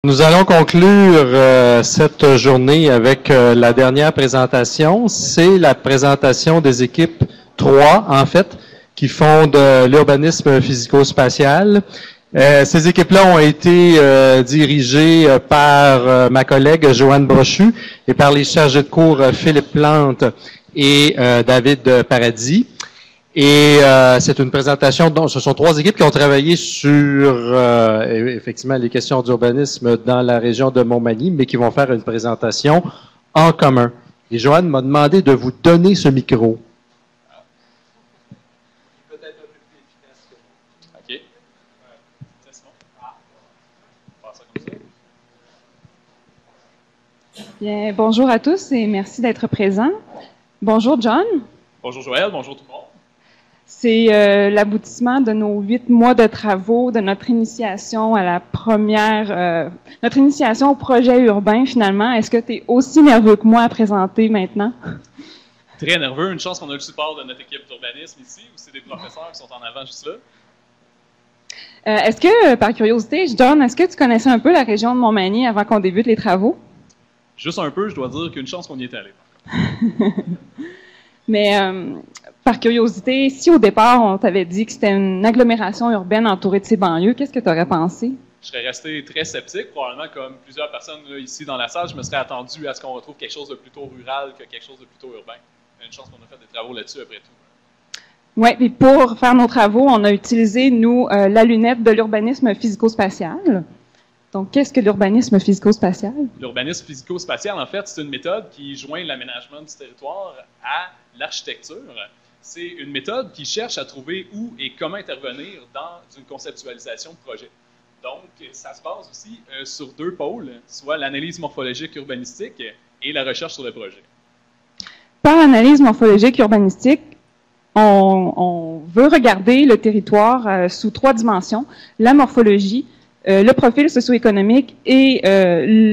Nous allons conclure cette journée avec la dernière présentation. C'est la présentation des équipes 3, en fait, qui font de l'urbanisme physico-spatial. Ces équipes-là ont été dirigées par ma collègue Joanne Brochu et par les chargés de cours Philippe Plante et David Paradis. Et c'est une présentation dont ce sont 3 équipes qui ont travaillé sur effectivement les questions d'urbanisme dans la région de Montmagny, mais qui vont faire une présentation en commun. Et Joanne m'a demandé de vous donner ce micro. Peut-être un peu plus efficace que moi. OK. C'est bon. On va faire ça comme ça. Bien, bonjour à tous et merci d'être présents. Bonjour John. Bonjour Joël, bonjour tout le monde. C'est l'aboutissement de nos 8 mois de travaux, de notre initiation à la première, notre initiation au projet urbain finalement. Est-ce que tu es aussi nerveux que moi à présenter maintenant? Très nerveux. Une chance qu'on a le support de notre équipe d'urbanisme ici, ou c'est des professeurs qui sont en avant juste là. Est-ce que, par curiosité, John, est-ce que tu connaissais un peu la région de Montmagny avant qu'on débute les travaux? Juste un peu, je dois dire qu'une chance qu'on y est allé. Mais par curiosité, si au départ on t'avait dit que c'était une agglomération urbaine entourée de ses banlieues, qu'est-ce que tu aurais pensé? Je serais resté très sceptique, probablement comme plusieurs personnes là, ici dans la salle, je me serais attendu à ce qu'on retrouve quelque chose de plutôt rural que quelque chose de plutôt urbain. Une chance qu'on a fait des travaux là-dessus après tout. Oui, puis pour faire nos travaux, on a utilisé, nous, la lunette de l'urbanisme physico-spatial. Donc, qu'est-ce que l'urbanisme physico-spatial? L'urbanisme physico-spatial, en fait, c'est une méthode qui joint l'aménagement du territoire à l'architecture. C'est une méthode qui cherche à trouver où et comment intervenir dans une conceptualisation de projet. Donc, ça se base aussi sur 2 pôles, soit l'analyse morphologique urbanistique et la recherche sur le projet. Par analyse morphologique urbanistique, on veut regarder le territoire sous 3 dimensions, la morphologie, le profil socio-économique et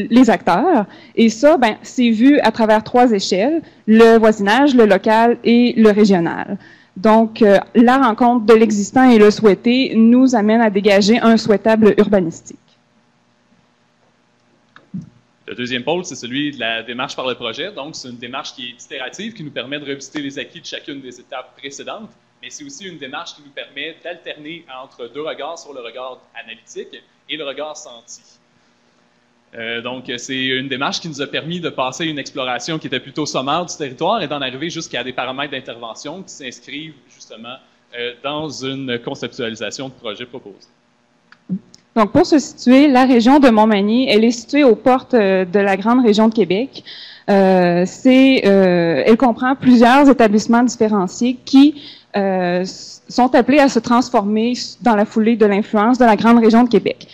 les acteurs. Et ça, ben, c'est vu à travers 3 échelles, le voisinage, le local et le régional. Donc, la rencontre de l'existant et le souhaité nous amène à dégager un souhaitable urbanistique. Le deuxième pôle, c'est celui de la démarche par le projet. Donc, c'est une démarche qui est itérative, qui nous permet de revisiter les acquis de chacune des étapes précédentes, mais c'est aussi une démarche qui nous permet d'alterner entre 2 regards sur le regard analytique et le regard senti. Donc, c'est une démarche qui nous a permis de passer une exploration qui était plutôt sommaire du territoire et d'en arriver jusqu'à des paramètres d'intervention qui s'inscrivent justement dans une conceptualisation de projet proposé. Donc, pour se situer, la région de Montmagny, elle est située aux portes de la grande région de Québec. Elle comprend plusieurs établissements différenciés qui sont appelés à se transformer dans la foulée de l'influence de la grande région de Québec.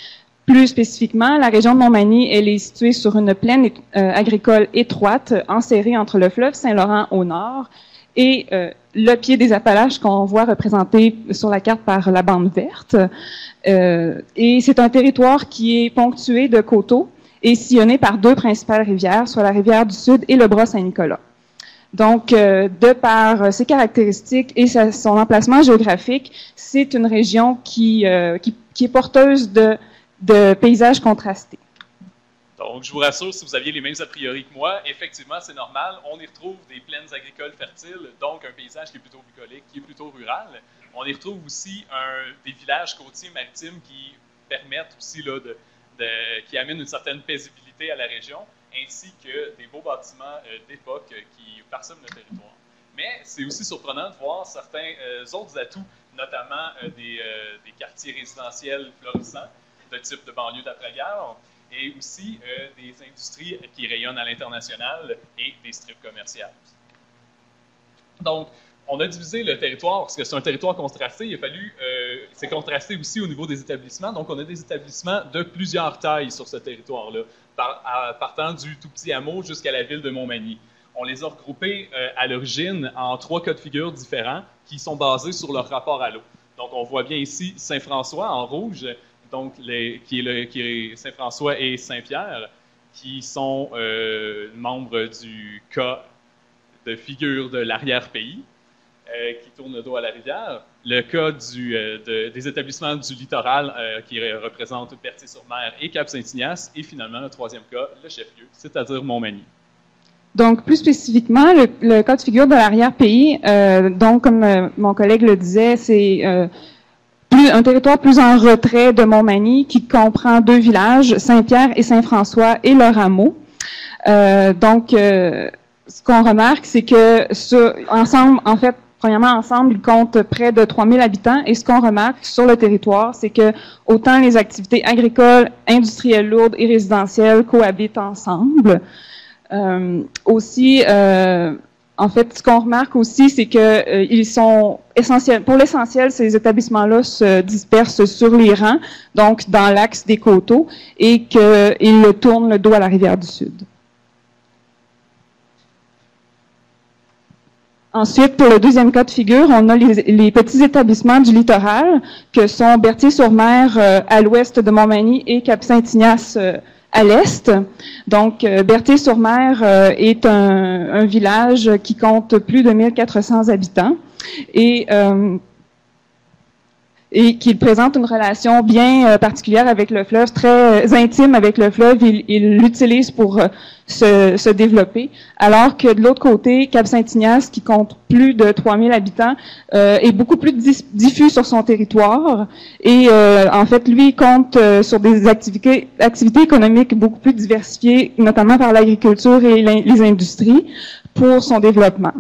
Plus spécifiquement, la région de Montmagny, elle est située sur une plaine agricole étroite, enserrée entre le fleuve Saint-Laurent au nord et le pied des Appalaches qu'on voit représenté sur la carte par la bande verte. Et c'est un territoire qui est ponctué de coteaux et sillonné par 2 principales rivières, soit la rivière du Sud et le Bras Saint-Nicolas. Donc, de par ses caractéristiques et son emplacement géographique, c'est une région qui est porteuse de paysages contrastés. Donc, je vous rassure, si vous aviez les mêmes a priori que moi, effectivement, c'est normal. On y retrouve des plaines agricoles fertiles, donc un paysage qui est plutôt bucolique, qui est plutôt rural. On y retrouve aussi des villages côtiers maritimes qui permettent aussi là, qui amènent une certaine paisibilité à la région, ainsi que des beaux bâtiments d'époque qui parsèment le territoire. Mais c'est aussi surprenant de voir certains autres atouts, notamment des quartiers résidentiels florissants, de type de banlieue d'après-guerre, et aussi des industries qui rayonnent à l'international et des strips commerciales. Donc, on a divisé le territoire, parce que c'est un territoire contrasté, il a fallu, c'est contrasté aussi au niveau des établissements, donc on a des établissements de plusieurs tailles sur ce territoire-là, partant du tout petit hameau jusqu'à la ville de Montmagny. On les a regroupés à l'origine en 3 cas de figure différents qui sont basés sur leur rapport à l'eau. Donc, on voit bien ici Saint-François en rouge, donc qui est Saint-François et Saint-Pierre, qui sont membres du cas de figure de l'arrière-pays. qui tournent le dos à la rivière, le cas des établissements du littoral qui représentent Berthier-sur-Mer et Cap-Saint-Ignace, et finalement le troisième cas, le chef-lieu, c'est-à-dire Montmagny. Donc, plus spécifiquement, le cas de figure de l'arrière-pays, donc comme mon collègue le disait, c'est un territoire plus en retrait de Montmagny qui comprend 2 villages, Saint-Pierre et Saint-François et leur hameau. Ce qu'on remarque, c'est que ensemble, en fait, premièrement, ensemble, ils comptent près de 3000 habitants. Et ce qu'on remarque sur le territoire, c'est que autant les activités agricoles, industrielles lourdes et résidentielles cohabitent ensemble. En fait, ce qu'on remarque aussi, c'est que ils sont essentiels. Pour l'essentiel, ces établissements-là se dispersent sur les rangs, donc dans l'axe des coteaux, et qu'ils tournent le dos à la rivière du Sud. Ensuite, pour le deuxième cas de figure, on a les petits établissements du littoral, que sont Berthier-sur-Mer à l'ouest de Montmagny et Cap-Saint-Ignace à l'est. Donc, Berthier-sur-Mer est un village qui compte plus de 1400 habitants et qui présente une relation bien particulière avec le fleuve, très intime avec le fleuve. Il l'utilise pour se développer, alors que de l'autre côté, Cap-Saint-Ignace, qui compte plus de 3000 habitants, est beaucoup plus diffus sur son territoire et en fait, lui, compte sur des activités économiques beaucoup plus diversifiées, notamment par l'agriculture et les industries, pour son développement.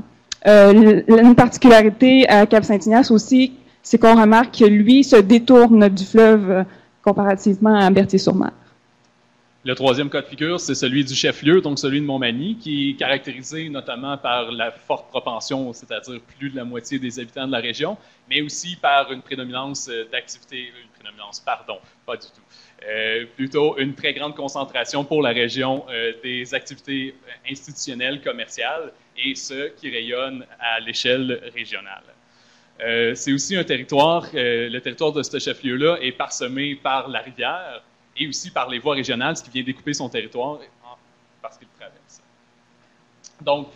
Une particularité à Cap-Saint-Ignace aussi, c'est qu'on remarque que lui se détourne du fleuve comparativement à Berthier-sur-Mer. Le troisième cas de figure, c'est celui du chef-lieu, donc celui de Montmagny, qui est caractérisé notamment par la forte propension, c'est-à-dire plus de la moitié des habitants de la région, mais aussi par une prédominance d'activités, pas du tout. Plutôt une très grande concentration pour la région des activités institutionnelles, commerciales, et ce qui rayonne à l'échelle régionale. C'est aussi un territoire, le territoire de ce chef-lieu-là est parsemé par la rivière et aussi par les voies régionales, ce qui vient découper son territoire parce qu'il traverse. Donc,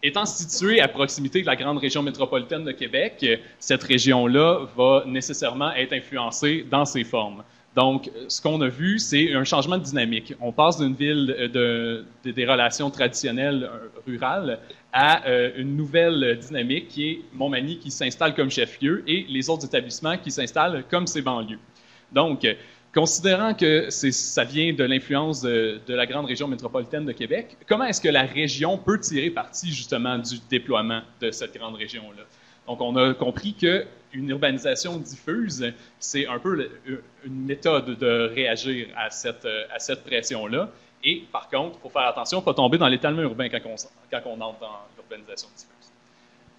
étant située à proximité de la grande région métropolitaine de Québec, cette région-là va nécessairement être influencée dans ses formes. Donc, ce qu'on a vu, c'est un changement de dynamique. On passe d'une ville des relations traditionnelles rurales à une nouvelle dynamique qui est Montmagny qui s'installe comme chef-lieu et les autres établissements qui s'installent comme ses banlieues. Donc, considérant que ça vient de l'influence de la grande région métropolitaine de Québec, comment est-ce que la région peut tirer parti justement du déploiement de cette grande région-là? Donc, on a compris qu'une urbanisation diffuse, c'est un peu une méthode de réagir à cette pression-là. Et par contre, il faut faire attention, il ne faut pas tomber dans l'étalement urbain quand on entre dans l'urbanisation diffuse.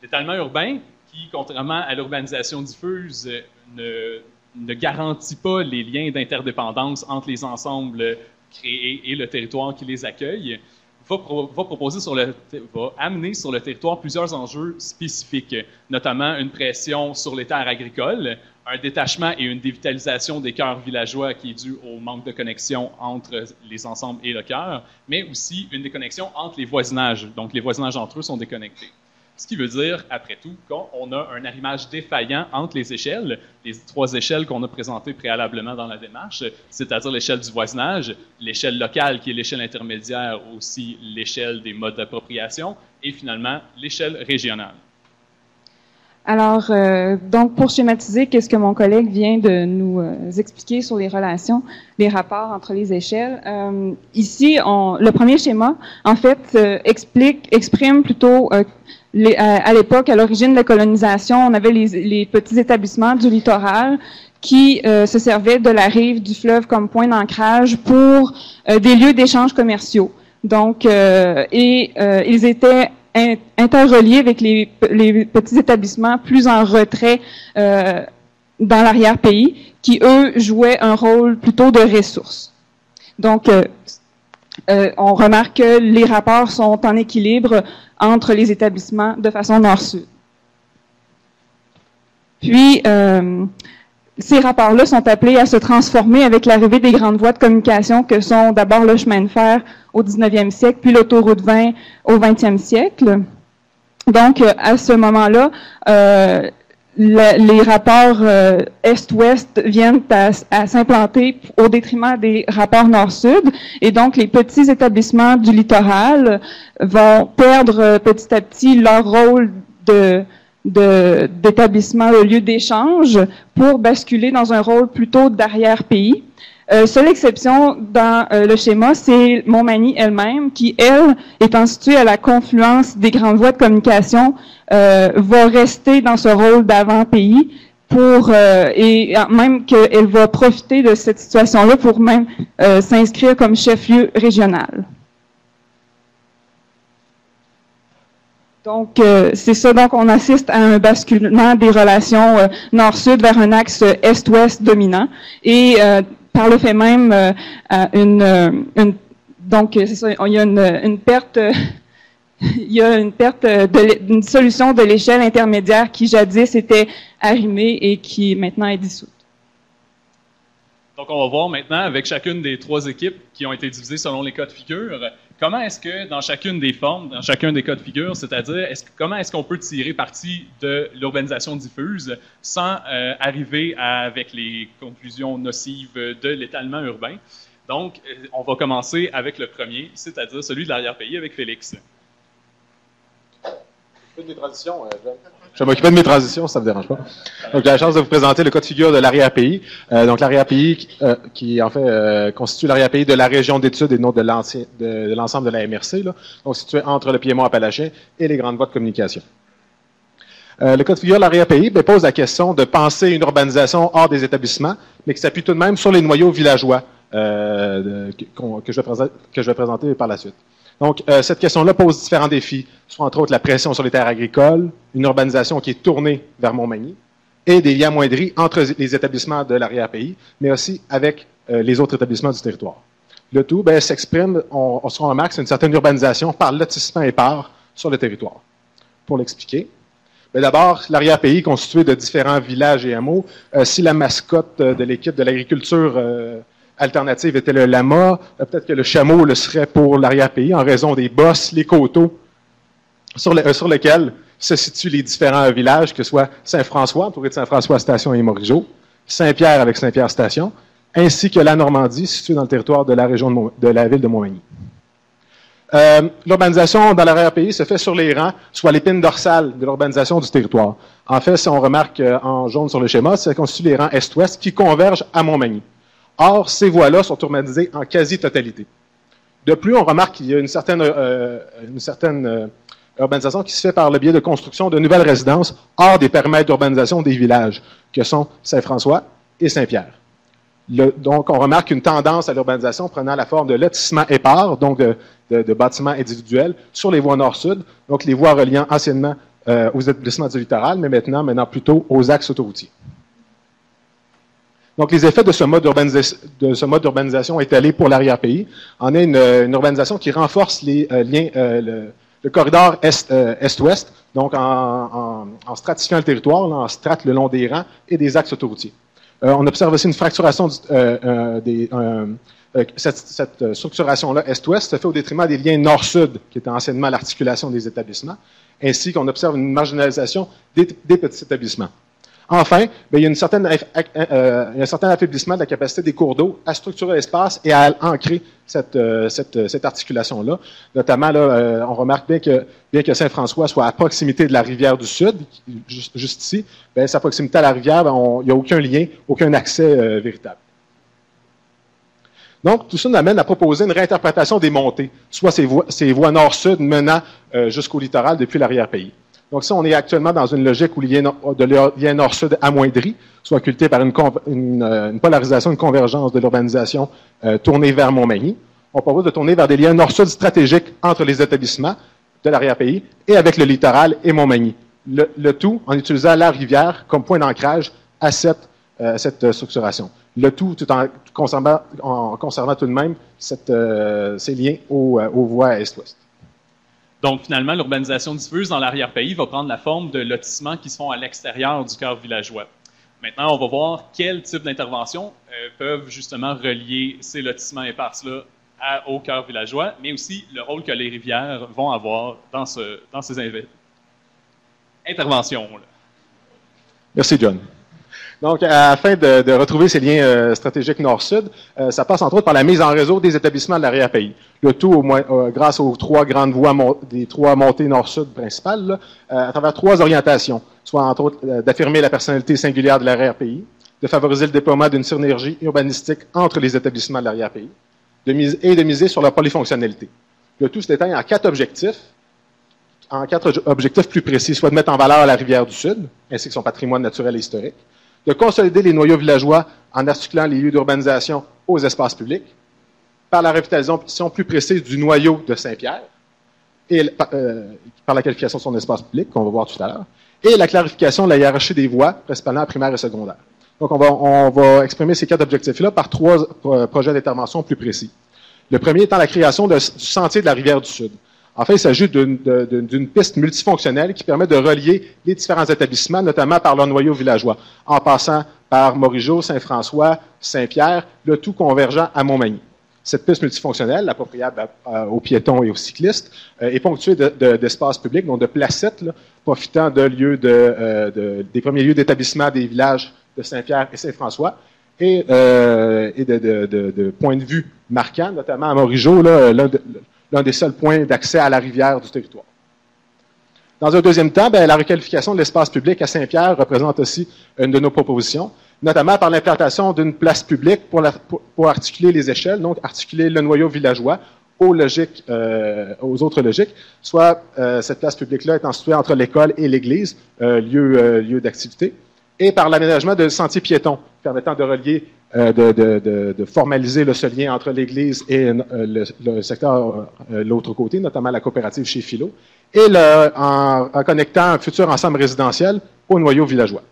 L'étalement urbain, qui, contrairement à l'urbanisation diffuse, ne garantit pas les liens d'interdépendance entre les ensembles créés et le territoire qui les accueille, va amener sur le territoire plusieurs enjeux spécifiques, notamment une pression sur les terres agricoles, un détachement et une dévitalisation des cœurs villageois qui est dû au manque de connexion entre les ensembles et le cœur, mais aussi une déconnexion entre les voisinages. Donc, les voisinages entre eux sont déconnectés. Ce qui veut dire, après tout, qu'on a un arrimage défaillant entre les échelles, les 3 échelles qu'on a présentées préalablement dans la démarche, c'est-à-dire l'échelle du voisinage, l'échelle locale qui est l'échelle intermédiaire, aussi l'échelle des modes d'appropriation, et finalement l'échelle régionale. Alors, donc pour schématiser, qu'est-ce que mon collègue vient de nous expliquer sur les relations, les rapports entre les échelles. Ici, le premier schéma, en fait, exprime plutôt à l'époque, à l'origine de la colonisation, on avait les petits établissements du littoral qui se servaient de la rive du fleuve comme point d'ancrage pour des lieux d'échanges commerciaux. Donc, ils étaient interreliés avec les petits établissements plus en retrait dans l'arrière-pays, qui, eux, jouaient un rôle plutôt de ressources. Donc, on remarque que les rapports sont en équilibre entre les établissements de façon nord-sud. Puis, ces rapports-là sont appelés à se transformer avec l'arrivée des grandes voies de communication que sont d'abord le chemin de fer au 19e siècle, puis l'autoroute 20 au 20e siècle. Donc, à ce moment-là, les rapports Est-Ouest viennent à s'implanter au détriment des rapports Nord-Sud, et donc les petits établissements du littoral vont perdre petit à petit leur rôle d'établissement, de lieu d'échange, pour basculer dans un rôle plutôt d'arrière-pays. Seule exception dans le schéma, c'est Montmagny elle-même, qui, elle, étant située à la confluence des grandes voies de communication, va rester dans ce rôle d'avant-pays et même qu'elle va profiter de cette situation-là pour même s'inscrire comme chef-lieu régional. Donc, c'est ça. Donc, on assiste à un basculement des relations nord-sud vers un axe est-ouest dominant. Et par le fait même, donc, c'est ça, il y a une perte... Il y a une perte d'une solution de l'échelle intermédiaire qui jadis était arrimée et qui maintenant est dissoute. Donc, on va voir maintenant avec chacune des trois équipes qui ont été divisées selon les cas de figure, comment est-ce que dans chacune des formes, dans chacun des cas de figure, c'est-à-dire comment est-ce qu'on peut tirer parti de l'urbanisation diffuse sans arriver avec les conclusions nocives de l'étalement urbain. Donc, on va commencer avec le premier, c'est-à-dire celui de l'arrière-pays avec Félix. Des transitions, je vais m'occuper de mes transitions, ça ne vous dérange pas. Donc, j'ai la chance de vous présenter le cas de figure de l'arrière-pays. Donc, l'arrière-pays qui, en fait, constitue l'arrière-pays de la région d'études et non de l'ensemble de la MRC, là, donc situé entre le Piémont appalachien et les grandes voies de communication. Le cas de figure de l'arrière-pays pose la question de penser une urbanisation hors des établissements, mais qui s'appuie tout de même sur les noyaux villageois que je vais présenter par la suite. Donc, cette question-là pose différents défis, soit entre autres la pression sur les terres agricoles, une urbanisation qui est tournée vers Montmagny, et des liens amoindris entre les établissements de l'arrière-pays, mais aussi avec les autres établissements du territoire. Le tout s'exprime, on se remarque, c'est une certaine urbanisation par lotissement épars sur le territoire. Pour l'expliquer, d'abord, l'arrière-pays est constitué de différents villages et hameaux. Si la mascotte de l'équipe de l'agriculture alternative était le lama, peut-être que le chameau le serait pour l'arrière-pays en raison des bosses, les coteaux sur lesquels se situent les différents villages, que ce soit Saint-François, entouré de Saint-François Station et Morigeau, Saint-Pierre avec Saint-Pierre Station, ainsi que la Normandie, située dans le territoire de la région de la ville de Montmagny. L'urbanisation dans l'arrière-pays se fait sur les rangs, soit l'épine dorsale de l'urbanisation du territoire. En fait, si on remarque en jaune sur le schéma, ça constitue les rangs est-ouest qui convergent à Montmagny. Or, ces voies-là sont urbanisées en quasi-totalité. De plus, on remarque qu'il y a une certaine urbanisation qui se fait par le biais de construction de nouvelles résidences hors des périmètres d'urbanisation des villages, que sont Saint-François et Saint-Pierre. Donc, on remarque une tendance à l'urbanisation prenant la forme de lotissements épars, donc de bâtiments individuels, sur les voies nord-sud, donc les voies reliant anciennement aux établissements du littoral, mais maintenant plutôt aux axes autoroutiers. Donc, les effets de ce mode d'urbanisation étalé pour l'arrière-pays en est une urbanisation qui renforce les liens, le corridor est-ouest, donc en stratifiant le territoire, en strates le long des rangs et des axes autoroutiers. On observe aussi une fracturation cette structuration-là est-ouest se fait au détriment des liens nord-sud, qui étaient anciennement l'articulation des établissements, ainsi qu'on observe une marginalisation des petits établissements. Enfin, il y a un certain affaiblissement de la capacité des cours d'eau à structurer l'espace et à ancrer cette articulation-là. Notamment, là, on remarque bien que Saint-François soit à proximité de la rivière du Sud, juste ici, sa proximité à la rivière, il n'y a aucun lien, aucun accès véritable. Donc, tout ça nous amène à proposer une réinterprétation des montées, soit ces voies nord-sud menant jusqu'au littoral depuis l'arrière-pays. Donc, ça, on est actuellement dans une logique où le lien nord-sud amoindri, soit occulté par une polarisation, une convergence de l'urbanisation tournée vers Montmagny. On propose de tourner vers des liens nord-sud stratégiques entre les établissements de l'arrière-pays et avec le littoral et Montmagny. Le tout en utilisant la rivière comme point d'ancrage à cette structuration. Le tout en conservant tout de même ces liens aux voies est-ouest. Donc, finalement, l'urbanisation diffuse dans l'arrière-pays va prendre la forme de lotissements qui se font à l'extérieur du cœur villageois. Maintenant, on va voir quel type d'interventions peuvent justement relier ces lotissements épars-là au cœur villageois, mais aussi le rôle que les rivières vont avoir dans ces intervention. Là. Merci, John. Donc, afin de retrouver ces liens stratégiques nord-sud, ça passe entre autres par la mise en réseau des établissements de l'arrière-pays. Le tout grâce aux trois grandes voies des trois montées nord-sud principales, là, à travers trois orientations, soit entre autres d'affirmer la personnalité singulière de l'arrière-pays, de favoriser le déploiement d'une synergie urbanistique entre les établissements de l'arrière-pays, de miser sur leur polyfonctionnalité. Le tout se détaille en quatre objectifs plus précis, soit de mettre en valeur la rivière du Sud, ainsi que son patrimoine naturel et historique, de consolider les noyaux villageois en articulant les lieux d'urbanisation aux espaces publics, par la revitalisation plus précise du noyau de Saint-Pierre, et par la qualification de son espace public, qu'on va voir tout à l'heure, et la clarification de la hiérarchie des voies, principalement primaire et secondaire. Donc, on va exprimer ces quatre objectifs-là par trois projets d'intervention plus précis. Le premier étant la création du sentier de la rivière du Sud. En fait, il s'agit d'une piste multifonctionnelle qui permet de relier les différents établissements, notamment par leur noyau villageois, en passant par Morigeau, Saint-François, Saint-Pierre, le tout convergent à Montmagny. Cette piste multifonctionnelle, appropriable aux piétons et aux cyclistes, est ponctuée d'espaces publics, donc de placettes, là, profitant de lieux des premiers lieux d'établissement des villages de Saint-Pierre et Saint-François, et de points de vue marquants, notamment à Morigeau, l'un des seuls points d'accès à la rivière du territoire. Dans un deuxième temps, la requalification de l'espace public à Saint-Pierre représente aussi une de nos propositions, notamment par l'implantation d'une place publique pour articuler les échelles, donc articuler le noyau villageois aux autres logiques, soit cette place publique-là étant située entre l'école et l'église, lieu d'activité, et par l'aménagement de sentiers piétons, permettant de relier, de formaliser ce lien entre l'église et le secteur l'autre côté, notamment la coopérative chez Philo, et en connectant un futur ensemble résidentiel au noyau villageois.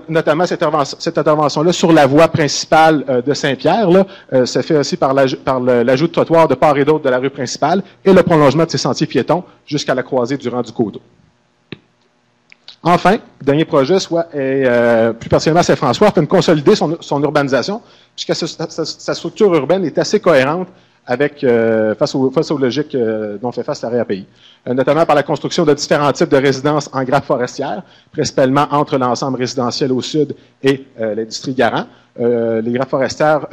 Notamment cette intervention-là sur la voie principale de Saint-Pierre, se fait aussi par l'ajout de trottoirs de part et d'autre de la rue principale et le prolongement de ces sentiers piétons jusqu'à la croisée du rang du coteau. Enfin, le dernier projet, plus particulièrement Saint-François, afin de consolider son urbanisation, puisque sa structure urbaine est assez cohérente face aux logiques dont fait face l'arrière-pays, notamment par la construction de différents types de résidences en grappes forestières, principalement entre l'ensemble résidentiel au sud et l'industrie Garant. Les grappes forestières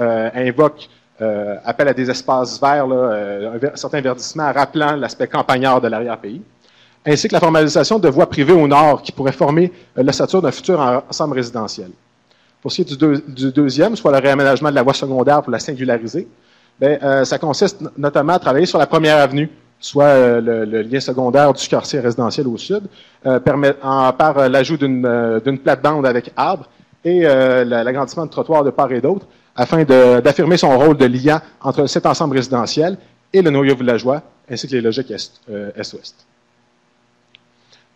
appellent à des espaces verts, un certain verdissement rappelant l'aspect campagnard de l'arrière-pays, ainsi que la formalisation de voies privées au nord qui pourraient former l'ossature d'un futur ensemble résidentiel. Pour ce qui est du deuxième, soit le réaménagement de la voie secondaire pour la singulariser, ça consiste notamment à travailler sur la première avenue, soit le lien secondaire du quartier résidentiel au sud, par l'ajout d'une plate-bande avec arbres et l'agrandissement de trottoirs de part et d'autre, afin d'affirmer son rôle de liant entre cet ensemble résidentiel et le noyau villageois, ainsi que les logiques est-ouest.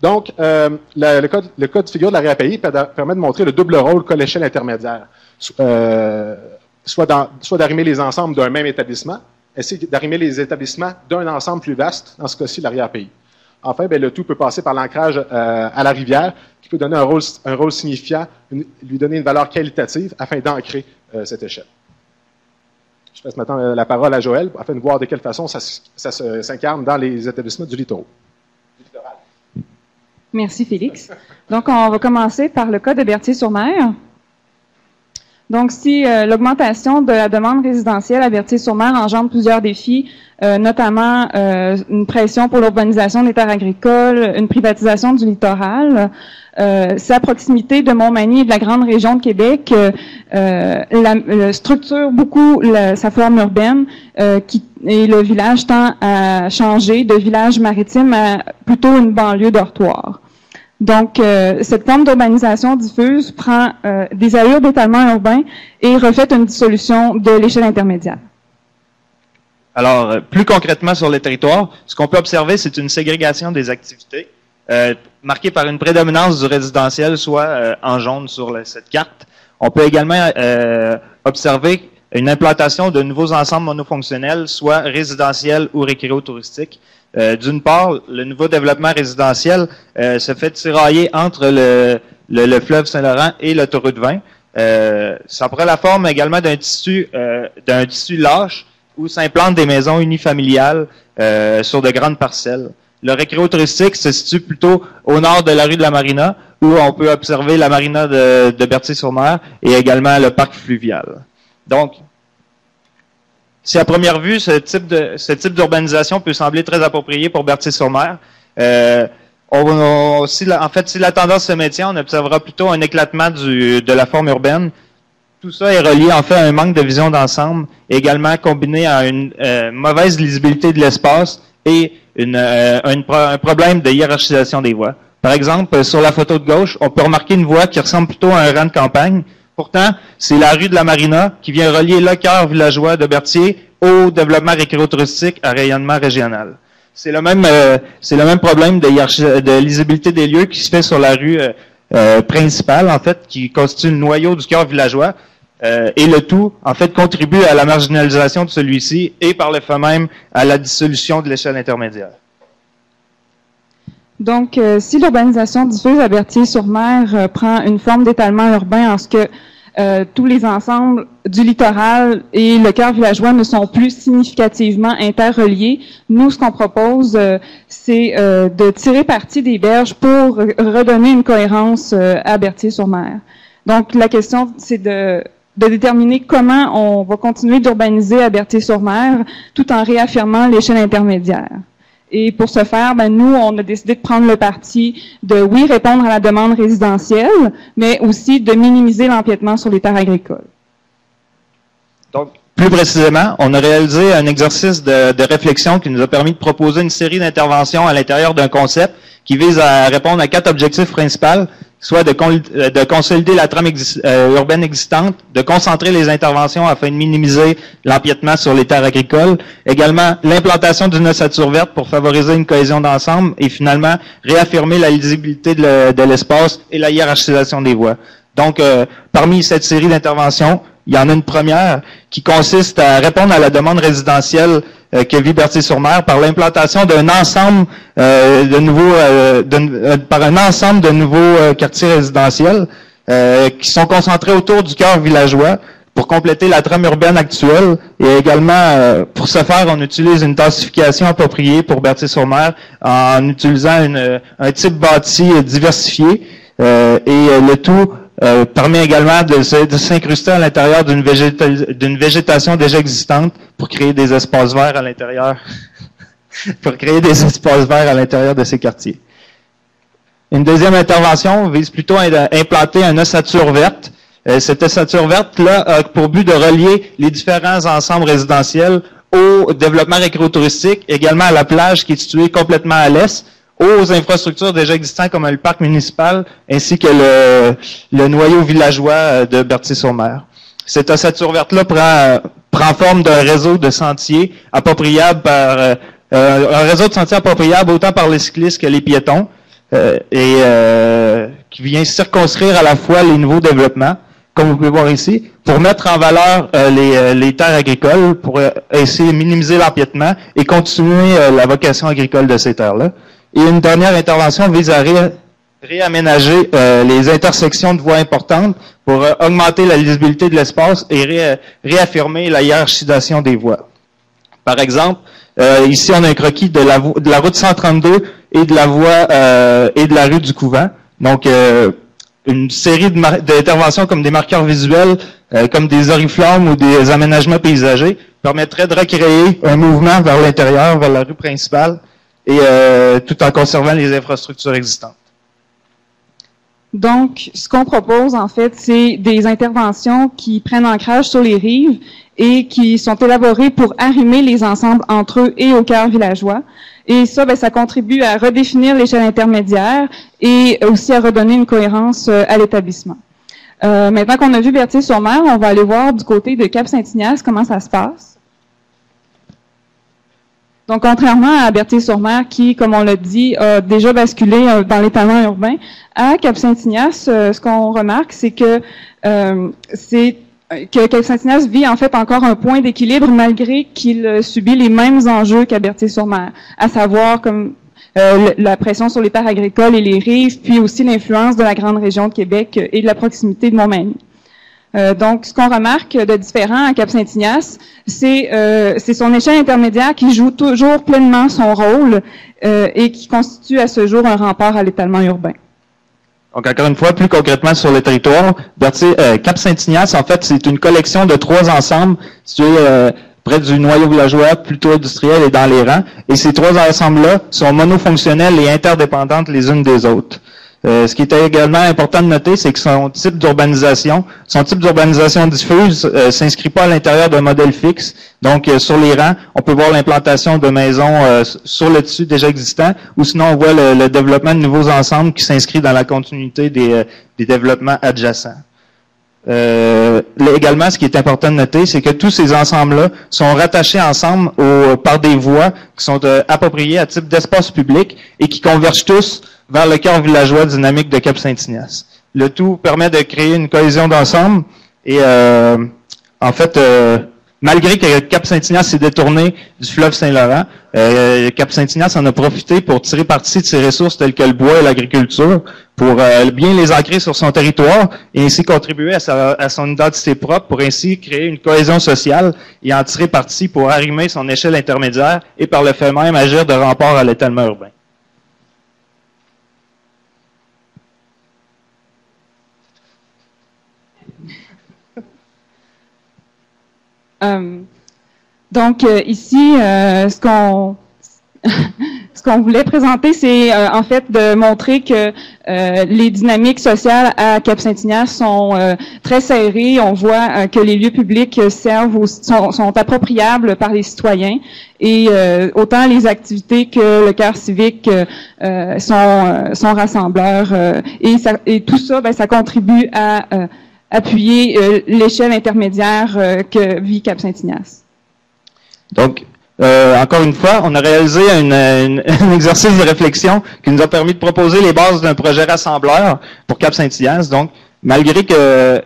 Donc, le cas de figure de l'arrière-pays permet de montrer le double rôle qu'a l'échelle intermédiaire, soit d'arrimer les ensembles d'un même établissement, ainsi que d'arrimer les établissements d'un ensemble plus vaste, dans ce cas-ci l'arrière-pays. Enfin, le tout peut passer par l'ancrage à la rivière, qui peut donner un rôle signifiant, lui donner une valeur qualitative afin d'ancrer cette échelle. Je passe maintenant la parole à Joël, afin de voir de quelle façon ça s'incarne dans les établissements du littoral. Merci, Félix. Donc, on va commencer par le cas de Berthier-sur-Mer. Donc, si l'augmentation de la demande résidentielle à Berthier-sur-Mer engendre plusieurs défis, notamment une pression pour l'urbanisation des terres agricoles, une privatisation du littoral, sa proximité de Montmagny et de la grande région de Québec structure beaucoup sa forme urbaine et le village tend à changer de village maritime à plutôt une banlieue dortoir. Donc, cette forme d'urbanisation diffuse prend des allures d'étalement urbain et reflète une dissolution de l'échelle intermédiaire. Alors, plus concrètement sur le territoire, ce qu'on peut observer, c'est une ségrégation des activités marquée par une prédominance du résidentiel, soit en jaune sur cette carte. On peut également observer une implantation de nouveaux ensembles monofonctionnels, soit résidentiels ou récréo-touristiques. D'une part, le nouveau développement résidentiel se fait tirailler entre le fleuve Saint-Laurent et l'autoroute 20. Ça prend la forme également d'un tissu lâche où s'implantent des maisons unifamiliales sur de grandes parcelles. Le récréo-touristique se situe plutôt au nord de la rue de la Marina, où on peut observer la marina de Berthier-sur-Mer et également le parc fluvial. Donc, si à première vue, ce type d'urbanisation peut sembler très approprié pour Berthier-sur-Mer, si la tendance se maintient, on observera plutôt un éclatement de la forme urbaine. Tout ça est relié en fait à un manque de vision d'ensemble, également combiné à une mauvaise lisibilité de l'espace et un problème de hiérarchisation des voies. Par exemple, sur la photo de gauche, on peut remarquer une voie qui ressemble plutôt à un rang de campagne. Pourtant, c'est la rue de la Marina qui vient relier le cœur villageois de Berthier au développement récréo-touristique à rayonnement régional. C'est le même problème de lisibilité des lieux qui se fait sur la rue principale, en fait, qui constitue le noyau du cœur villageois. Et le tout, en fait, contribue à la marginalisation de celui-ci et par le fait même à la dissolution de l'échelle intermédiaire. Donc, si l'urbanisation diffuse à Berthier-sur-Mer prend une forme d'étalement urbain en ce que tous les ensembles du littoral et le cœur villageois ne sont plus significativement interreliés, nous, ce qu'on propose, c'est de tirer parti des berges pour redonner une cohérence à Berthier-sur-Mer. Donc, la question, c'est de déterminer comment on va continuer d'urbaniser à Berthier-sur-Mer tout en réaffirmant l'échelle intermédiaire. Et pour ce faire, nous, on a décidé de prendre le parti de, oui, répondre à la demande résidentielle, mais aussi de minimiser l'empiètement sur les terres agricoles. Donc, plus précisément, on a réalisé un exercice de réflexion qui nous a permis de proposer une série d'interventions à l'intérieur d'un concept qui vise à répondre à 4 objectifs principaux, soit de consolider la trame urbaine existante, de concentrer les interventions afin de minimiser l'empiètement sur les terres agricoles, également l'implantation d'une ossature verte pour favoriser une cohésion d'ensemble et finalement réaffirmer la lisibilité de l'espace et la hiérarchisation des voies. Donc, parmi cette série d'interventions, il y en a une première qui consiste à répondre à la demande résidentielle que vit Berthier-sur-Mer par l'implantation d'un ensemble de nouveaux quartiers résidentiels qui sont concentrés autour du cœur villageois pour compléter la trame urbaine actuelle et également pour ce faire on utilise une densification appropriée pour Berthier-sur-Mer en utilisant un type bâti diversifié et le tout permet également de s'incruster à l'intérieur d'une végétation déjà existante pour créer des espaces verts à l'intérieur, de ces quartiers. Une deuxième intervention vise plutôt à implanter une ossature verte. Cette ossature verte-là a pour but de relier les différents ensembles résidentiels au développement récréo-touristique, également à la plage qui est située complètement à l'est, aux infrastructures déjà existantes comme le parc municipal, ainsi que le noyau villageois de Berthier-sur-Mer. Cette ossature verte-là prend forme d'un réseau de sentiers appropriables autant par les cyclistes que les piétons, qui vient circonscrire à la fois les nouveaux développements, comme vous pouvez voir ici, pour mettre en valeur les terres agricoles, pour essayer de minimiser l'empiètement et continuer la vocation agricole de ces terres-là. Et une dernière intervention vise à réaménager les intersections de voies importantes pour augmenter la lisibilité de l'espace et réaffirmer la hiérarchisation des voies. Par exemple, ici on a un croquis de la route 132 et de la voie et de la rue du Couvent. Donc une série d'interventions comme des marqueurs visuels, comme des oriflammes ou des aménagements paysagers permettraient de recréer un mouvement vers l'intérieur, vers la rue principale, et tout en conservant les infrastructures existantes. Donc, ce qu'on propose, en fait, c'est des interventions qui prennent ancrage sur les rives et qui sont élaborées pour arrimer les ensembles entre eux et au cœur villageois. Et ça, ça contribue à redéfinir l'échelle intermédiaire et aussi à redonner une cohérence à l'établissement. Maintenant qu'on a vu Berthier-sur-Mer, on va aller voir du côté de Cap-Saint-Ignace comment ça se passe. Donc, contrairement à Berthier-sur-Mer, qui, comme on l'a dit, a déjà basculé dans l'étalement urbain, à Cap-Saint-Ignace, ce qu'on remarque, c'est que Cap-Saint-Ignace vit en fait encore un point d'équilibre malgré qu'il subit les mêmes enjeux qu'à Berthier-sur-Mer, à savoir comme la pression sur les terres agricoles et les rives, puis aussi l'influence de la grande région de Québec et de la proximité de Montmagny. Donc, ce qu'on remarque de différent à Cap-Saint-Ignace, c'est son échelle intermédiaire qui joue toujours pleinement son rôle et qui constitue à ce jour un rempart à l'étalement urbain. Donc, encore une fois, plus concrètement sur le territoire, Cap-Saint-Ignace, en fait, c'est une collection de 3 ensembles situés près du noyau villageois, plutôt industriel et dans les rangs. Et ces 3 ensembles-là sont monofonctionnels et interdépendantes les unes des autres. Ce qui est également important de noter, c'est que son type d'urbanisation diffuse s'inscrit pas à l'intérieur d'un modèle fixe. Donc, sur les rangs, on peut voir l'implantation de maisons sur le dessus déjà existant, ou sinon on voit le développement de nouveaux ensembles qui s'inscrit dans la continuité des développements adjacents. Également, ce qui est important de noter, c'est que tous ces ensembles-là sont rattachés ensemble par des voies qui sont appropriées à type d'espace public et qui convergent tous vers le cœur villageois dynamique de Cap-Saint-Ignace. Le tout permet de créer une cohésion d'ensemble et en fait, malgré que Cap-Saint-Ignace s'est détourné du fleuve Saint-Laurent, Cap-Saint-Ignace en a profité pour tirer parti de ses ressources telles que le bois et l'agriculture pour bien les ancrer sur son territoire et ainsi contribuer à son identité propre pour ainsi créer une cohésion sociale et en tirer parti pour arrimer son échelle intermédiaire et par le fait même agir de rempart à l'étalement urbain. Donc ici, ce qu'on voulait présenter, c'est en fait de montrer que les dynamiques sociales à Cap-Saint-Ignace sont très serrées. On voit que les lieux publics sont appropriables par les citoyens et autant les activités que le cœur civique sont rassembleurs et tout ça, ça contribue à appuyer l'échelle intermédiaire que vit Cap-Saint-Ignace. Donc, encore une fois, on a réalisé un exercice de réflexion qui nous a permis de proposer les bases d'un projet rassembleur pour Cap-Saint-Ignace. Donc, malgré que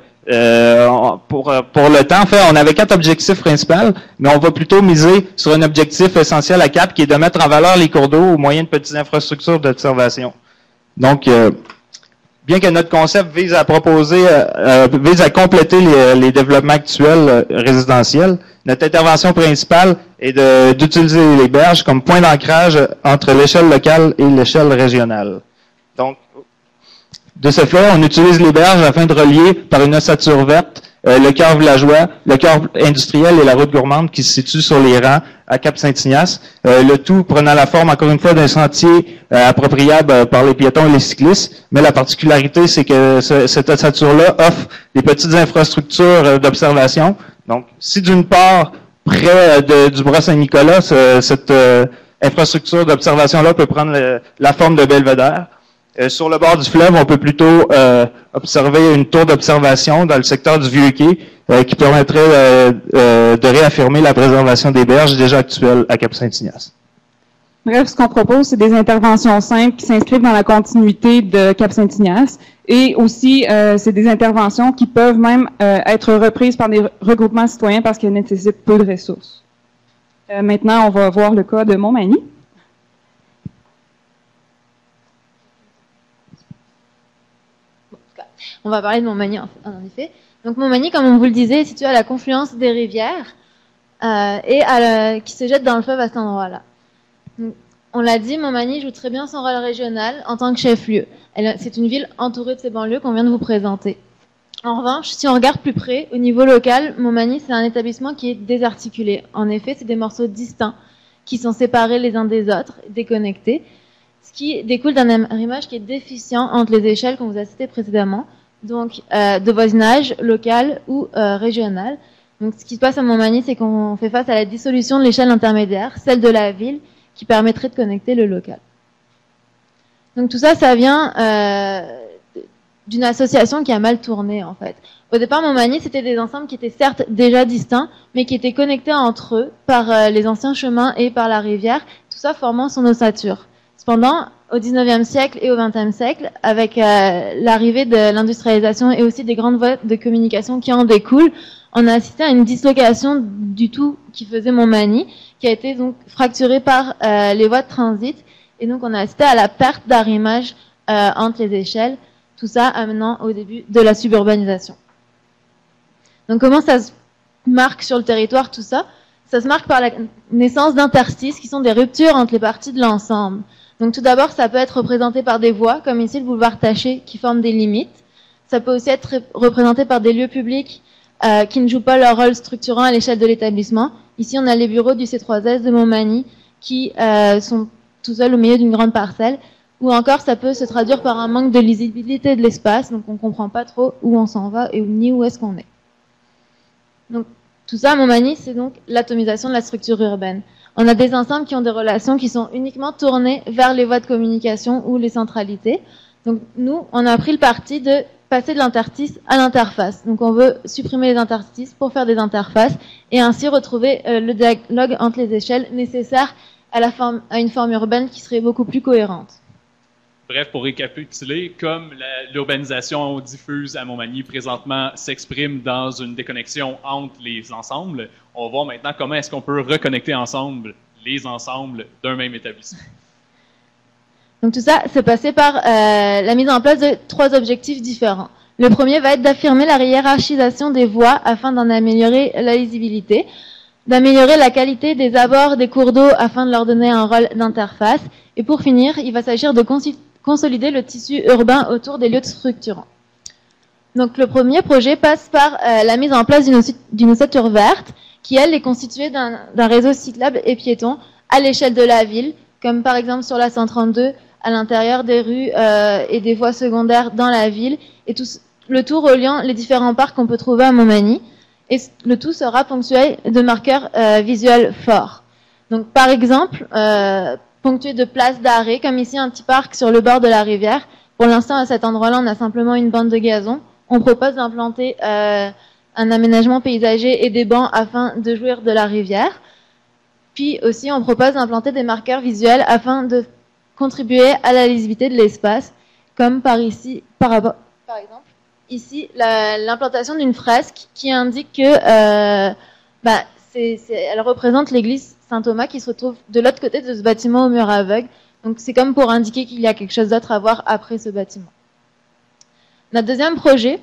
pour le temps, en fait, on avait 4 objectifs principaux, mais on va plutôt miser sur un objectif essentiel à Cap qui est de mettre en valeur les cours d'eau au moyen de petites infrastructures d'observation. Donc, bien que notre concept vise à compléter les développements actuels résidentiels, notre intervention principale est d'utiliser les berges comme point d'ancrage entre l'échelle locale et l'échelle régionale. Donc, de ce fait, on utilise les berges afin de relier par une ossature verte le cœur villageois, le cœur industriel et la route gourmande qui se situe sur les rangs à Cap-Saint-Ignace, le tout prenant la forme, encore une fois, d'un sentier appropriable par les piétons et les cyclistes. Mais la particularité, c'est que cette ossature-là offre des petites infrastructures d'observation. Donc, si d'une part, près du bras Saint-Nicolas, cette infrastructure d'observation-là peut prendre la forme de belvédère, sur le bord du fleuve, on peut plutôt observer une tour d'observation dans le secteur du Vieux-Quai qui permettrait de réaffirmer la préservation des berges déjà actuelles à Cap-Saint-Ignace. Bref, ce qu'on propose, c'est des interventions simples qui s'inscrivent dans la continuité de Cap-Saint-Ignace et aussi, c'est des interventions qui peuvent même être reprises par des regroupements citoyens parce qu'elles nécessitent peu de ressources. Maintenant, on va voir le cas de Montmagny. On va parler de Montmagny, en effet. Donc Montmagny, comme on vous le disait, est situé à la confluence des rivières qui se jettent dans le fleuve à cet endroit-là. On l'a dit, Montmagny joue très bien son rôle régional en tant que chef-lieu. C'est une ville entourée de ces banlieues qu'on vient de vous présenter. En revanche, si on regarde plus près, au niveau local, Montmagny, c'est un établissement qui est désarticulé. En effet, c'est des morceaux distincts qui sont séparés les uns des autres, déconnectés, ce qui découle d'un arrimage qui est déficient entre les échelles qu'on vous a citées précédemment, donc de voisinage local ou régional. Donc ce qui se passe à Montmagny, c'est qu'on fait face à la dissolution de l'échelle intermédiaire, celle de la ville, qui permettrait de connecter le local. Donc tout ça, ça vient d'une association qui a mal tourné en fait. Au départ, Montmagny, c'était des ensembles qui étaient certes déjà distincts, mais qui étaient connectés entre eux par les anciens chemins et par la rivière, tout ça formant son ossature. Cependant, au XIXe siècle et au XXe siècle, avec l'arrivée de l'industrialisation et aussi des grandes voies de communication qui en découlent, on a assisté à une dislocation du tout qui faisait Montmagny, qui a été donc fracturée par les voies de transit, et donc on a assisté à la perte d'arrimage entre les échelles, tout ça amenant au début de la suburbanisation. Donc comment ça se marque sur le territoire, tout ça? Ça se marque par la naissance d'interstices qui sont des ruptures entre les parties de l'ensemble. Donc tout d'abord, ça peut être représenté par des voies, comme ici le boulevard Taché, qui forment des limites. Ça peut aussi être représenté par des lieux publics qui ne jouent pas leur rôle structurant à l'échelle de l'établissement. Ici, on a les bureaux du C3S de Montmagny qui sont tout seuls au milieu d'une grande parcelle. Ou encore, ça peut se traduire par un manque de lisibilité de l'espace, donc on ne comprend pas trop où on s'en va et ni où est-ce qu'on est. Donc tout ça, à Montmagny, c'est donc l'atomisation de la structure urbaine. On a des ensembles qui ont des relations qui sont uniquement tournées vers les voies de communication ou les centralités. Donc nous, on a pris le parti de passer de l'interstice à l'interface. Donc on veut supprimer les interstices pour faire des interfaces et ainsi retrouver le dialogue entre les échelles nécessaires à une forme urbaine qui serait beaucoup plus cohérente. Bref, pour récapituler, comme l'urbanisation diffuse à Montmagny présentement s'exprime dans une déconnexion entre les ensembles, on va voir maintenant comment est-ce qu'on peut reconnecter ensemble les ensembles d'un même établissement. Donc tout ça, c'est passé par la mise en place de 3 objectifs différents. Le premier va être d'affirmer la hiérarchisation des voies afin d'en améliorer la lisibilité, d'améliorer la qualité des abords des cours d'eau afin de leur donner un rôle d'interface, et pour finir, il va s'agir de consolider le tissu urbain autour des lieux structurants. Donc le premier projet passe par la mise en place d'une ossature verte qui, elle, est constituée d'un réseau cyclable et piéton à l'échelle de la ville, comme par exemple sur la 132, à l'intérieur des rues et des voies secondaires dans la ville, et le tout reliant les différents parcs qu'on peut trouver à Montmagny. Et le tout sera ponctué de marqueurs visuels forts. Donc par exemple, ponctué de places d'arrêt, comme ici un petit parc sur le bord de la rivière. Pour l'instant, à cet endroit-là, on a simplement une bande de gazon. On propose d'implanter un aménagement paysager et des bancs afin de jouir de la rivière. Puis aussi, on propose d'implanter des marqueurs visuels afin de contribuer à la lisibilité de l'espace, comme par exemple, ici, l'implantation d'une fresque qui indique que elle représente l'église Saint-Thomas qui se retrouve de l'autre côté de ce bâtiment au mur aveugle. Donc c'est comme pour indiquer qu'il y a quelque chose d'autre à voir après ce bâtiment. Notre deuxième projet,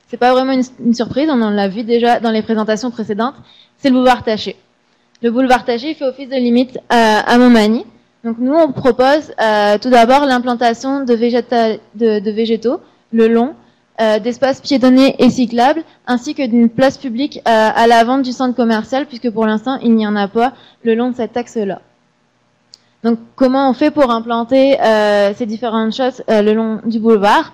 c'est pas vraiment une surprise, on en l'a vu déjà dans les présentations précédentes, c'est le boulevard Taché. Le boulevard Taché fait office de limite à Montmagny. Donc nous, on propose tout d'abord l'implantation de végétaux le long d'espaces piétonnés et cyclables, ainsi que d'une place publique à l'avant du centre commercial, puisque pour l'instant, il n'y en a pas le long de cet axe-là. Donc, comment on fait pour implanter ces différentes choses le long du boulevard?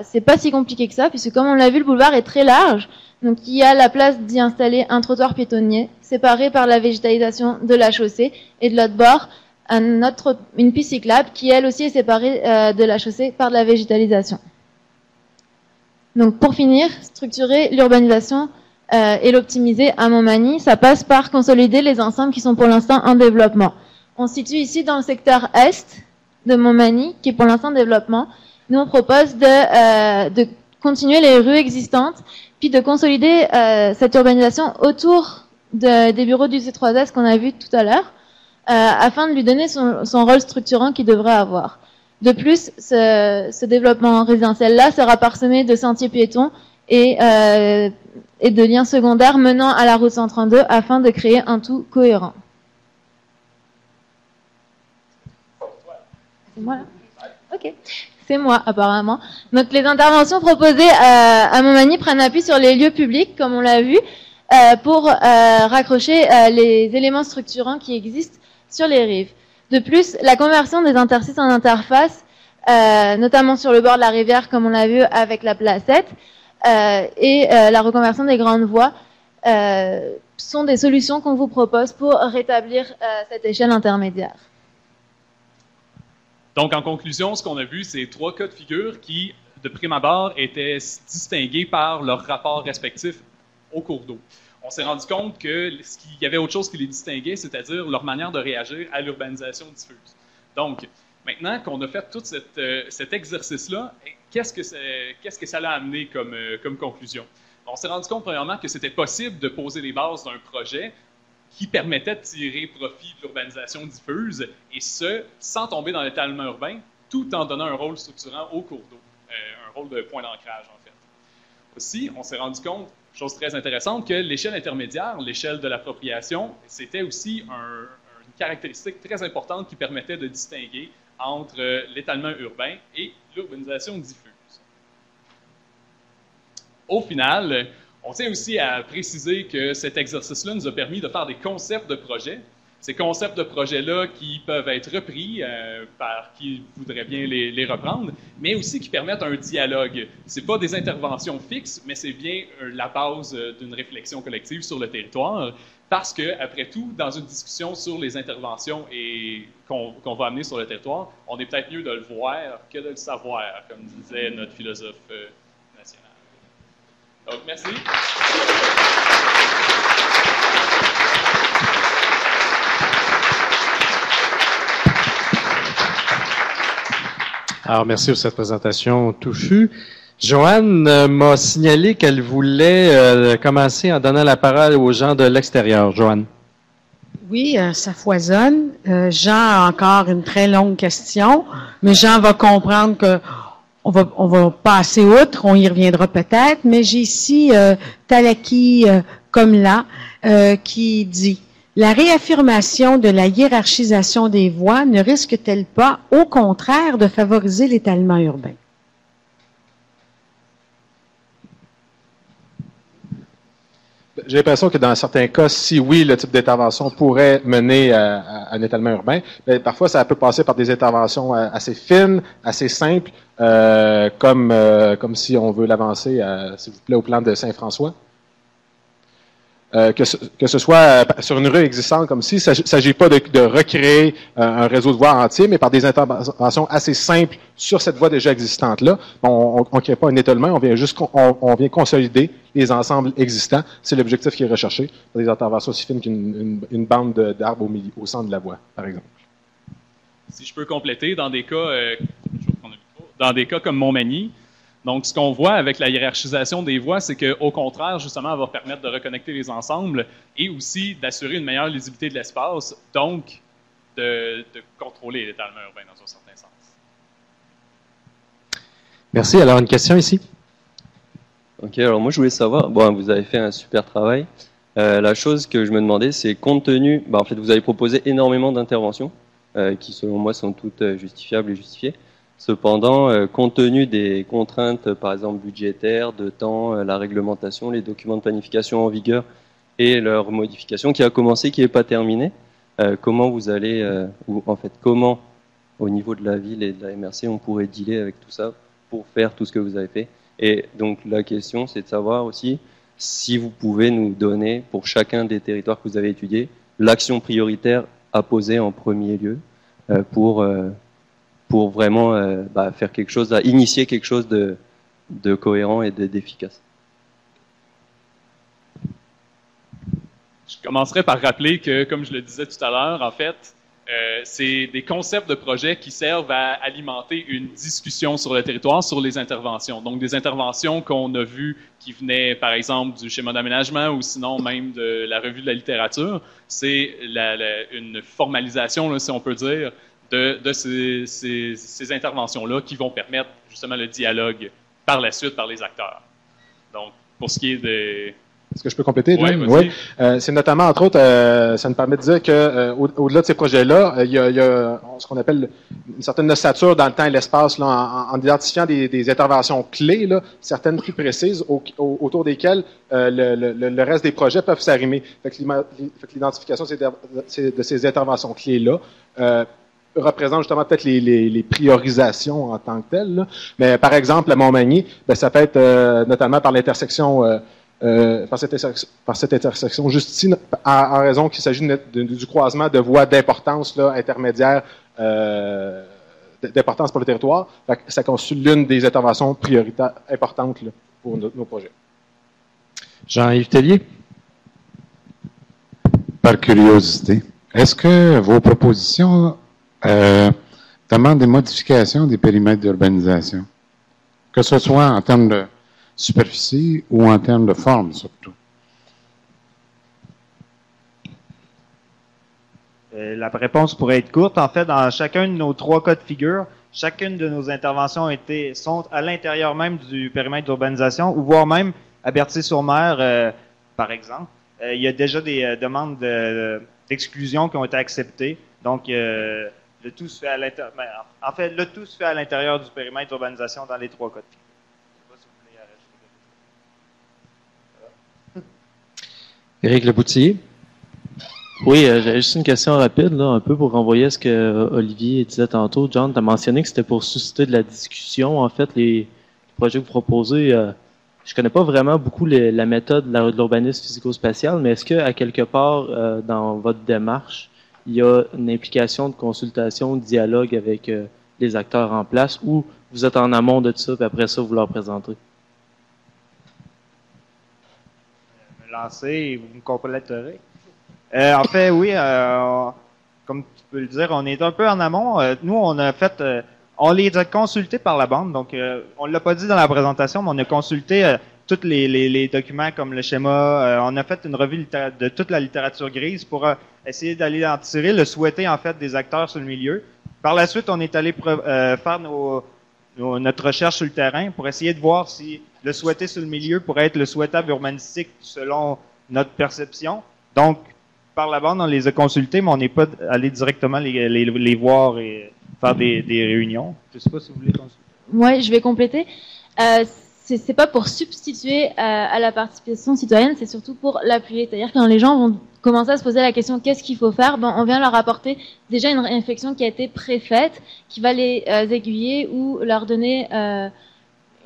C'est pas si compliqué que ça, puisque comme on l'a vu, le boulevard est très large. Donc, il y a la place d'y installer un trottoir piétonnier, séparé par la végétalisation de la chaussée, et de l'autre bord, une piste cyclable, qui elle aussi est séparée de la chaussée par de la végétalisation. Donc pour finir, structurer l'urbanisation et l'optimiser à Montmagny, ça passe par consolider les ensembles qui sont pour l'instant en développement. On se situe ici dans le secteur est de Montmagny, qui est pour l'instant en développement. Nous, on propose de continuer les rues existantes, puis de consolider cette urbanisation autour des bureaux du C3S qu'on a vu tout à l'heure, afin de lui donner son rôle structurant qu'il devrait avoir. De plus, ce développement résidentiel-là sera parsemé de sentiers piétons et de liens secondaires menant à la route 132 afin de créer un tout cohérent. C'est moi là? Ok. C'est moi, apparemment. Donc, les interventions proposées à Montmagny prennent appui sur les lieux publics, comme on l'a vu, pour raccrocher les éléments structurants qui existent sur les rives. De plus, la conversion des interstices en interfaces, notamment sur le bord de la rivière, comme on l'a vu avec la placette, et la reconversion des grandes voies, sont des solutions qu'on vous propose pour rétablir cette échelle intermédiaire. Donc, en conclusion, ce qu'on a vu, c'est 3 cas de figure qui, de prime abord, étaient distingués par leurs rapports respectifs au cours d'eau. On s'est rendu compte qu'il y avait autre chose qui les distinguait, c'est-à-dire leur manière de réagir à l'urbanisation diffuse. Donc, maintenant qu'on a fait tout cet exercice-là, qu'est-ce que ça a amené comme conclusion? On s'est rendu compte, premièrement, que c'était possible de poser les bases d'un projet qui permettait de tirer profit de l'urbanisation diffuse, et ce, sans tomber dans l'étalement urbain, tout en donnant un rôle structurant au cours d'eau, un rôle de point d'ancrage, en fait. Aussi, on s'est rendu compte chose très intéressante, que l'échelle intermédiaire, l'échelle de l'appropriation, c'était aussi une caractéristique très importante qui permettait de distinguer entre l'étalement urbain et l'urbanisation diffuse. Au final, on tient aussi à préciser que cet exercice-là nous a permis de faire des concepts de projets. Ces concepts de projets-là qui peuvent être repris par qui voudrait bien les reprendre, mais aussi qui permettent un dialogue. Ce n'est pas des interventions fixes, mais c'est bien la base d'une réflexion collective sur le territoire, parce que, après tout, dans une discussion sur les interventions qu'on va amener sur le territoire, on est peut-être mieux de le voir que de le savoir, comme disait notre philosophe national. Donc, merci. Alors, merci pour cette présentation touffue. Joanne m'a signalé qu'elle voulait commencer en donnant la parole aux gens de l'extérieur. Joanne. Oui, ça foisonne. Jean a encore une très longue question, mais Jean va comprendre que on va passer outre, on y reviendra peut-être, mais j'ai ici Talaki Komla qui dit: la réaffirmation de la hiérarchisation des voies ne risque-t-elle pas, au contraire, de favoriser l'étalement urbain? J'ai l'impression que dans certains cas, si oui, le type d'intervention pourrait mener à un étalement urbain, mais parfois ça peut passer par des interventions assez fines, assez simples, comme si on veut l'avancer, s'il vous plaît, au plan de Saint-François. Que ce soit sur une rue existante comme ci, il ne s'agit pas de recréer un réseau de voies entier, mais par des interventions assez simples sur cette voie déjà existante-là. On ne crée pas un étalement, on vient consolider les ensembles existants. C'est l'objectif qui est recherché, par des interventions aussi fines qu'une bande d'arbres au centre de la voie, par exemple. Si je peux compléter, dans des cas comme Montmagny, donc, ce qu'on voit avec la hiérarchisation des voies, c'est qu'au contraire, justement, elle va permettre de reconnecter les ensembles et aussi d'assurer une meilleure lisibilité de l'espace, donc de contrôler l'étalement urbain dans un certain sens. Merci. Alors, une question ici. OK, alors moi, je voulais savoir, bon, vous avez fait un super travail. La chose que je me demandais, c'est compte tenu, en fait, vous avez proposé énormément d'interventions qui, selon moi, sont toutes justifiables et justifiées. Cependant, compte tenu des contraintes, par exemple budgétaires, de temps, la réglementation, les documents de planification en vigueur et leur modification qui a commencé, qui n'est pas terminée, comment vous allez, ou en fait comment, au niveau de la ville et de la MRC, on pourrait dealer avec tout ça pour faire tout ce que vous avez fait? Et donc la question, c'est de savoir aussi si vous pouvez nous donner, pour chacun des territoires que vous avez étudiés, l'action prioritaire à poser en premier lieu pour vraiment faire quelque chose, à initier quelque chose de cohérent et d'efficace. Je commencerai par rappeler que, comme je le disais tout à l'heure, en fait, c'est des concepts de projets qui servent à alimenter une discussion sur le territoire, sur les interventions. Donc, des interventions qu'on a vues qui venaient, par exemple, du schéma d'aménagement ou sinon même de la revue de la littérature. C'est une formalisation, là, si on peut dire, de ces interventions-là qui vont permettre justement le dialogue par la suite par les acteurs. Donc, pour ce qui est des... Est-ce que je peux compléter? Oui. C'est notamment, entre autres, ça nous permet de dire que au-delà de ces projets-là, il y a ce qu'on appelle une certaine ossature dans le temps et l'espace, là, en identifiant des interventions clés, là, certaines plus précises, autour desquelles le reste des projets peuvent s'arrimer. Fait que l'identification de ces interventions clés-là représente justement peut-être les priorisations en tant que telles. Là. Mais par exemple, à Montmagny, ça peut être notamment par l'intersection... par cette intersection juste ici, en raison qu'il s'agit du croisement de voies d'importance intermédiaire d'importance pour le territoire. Ça constitue l'une des interventions prioritaires importantes là, pour nos projets. Jean-Yves Tellier. Par curiosité, est-ce que vos propositions demandent des modifications des périmètres d'urbanisation? Que ce soit en termes de superficie ou en termes de forme, surtout? La réponse pourrait être courte. En fait, dans chacun de nos 3 cas de figure, chacune de nos interventions sont à l'intérieur même du périmètre d'urbanisation, ou voire même À Berthier-sur-Mer, par exemple, il y a déjà des demandes d'exclusion qui ont été acceptées. Donc, le tout se fait à l'intérieur. En fait, le tout se fait à l'intérieur du périmètre d'urbanisation dans les 3 cas de figure. Éric Leboutillier. Oui, j'avais juste une question rapide, là, un peu pour renvoyer à ce que Olivier disait tantôt. John, tu as mentionné que c'était pour susciter de la discussion. En fait, les projets que vous proposez, je connais pas vraiment beaucoup la méthode de l'urbanisme physico-spatial, mais est-ce que à quelque part, dans votre démarche, il y a une implication de consultation, de dialogue avec les acteurs en place, ou vous êtes en amont de tout ça, puis après ça, vous leur présentez? Lancer et vous me compléterez. En fait, oui, comme tu peux le dire, on est un peu en amont. Nous, on les a consultés par la bande, donc on l'a pas dit dans la présentation, mais on a consulté tous les documents comme le schéma. On a fait une revue de toute la littérature grise pour essayer d'aller en tirer le souhaité en fait des acteurs sur le milieu. Par la suite, on est allé faire notre recherche sur le terrain pour essayer de voir si le souhaité sur le milieu pourrait être le souhaitable urbanistique selon notre perception. Donc, par la bande, on les a consultés, mais on n'est pas allé directement les voir et faire des réunions. Je ne sais pas si vous voulez consulter. Oui, je vais compléter. C'est pas pour substituer à la participation citoyenne, c'est surtout pour l'appuyer. C'est-à-dire quand les gens vont commencer à se poser la question qu'est-ce qu'il faut faire, on vient leur apporter déjà une réflexion qui a été préfaite, qui va les aiguiller ou leur donner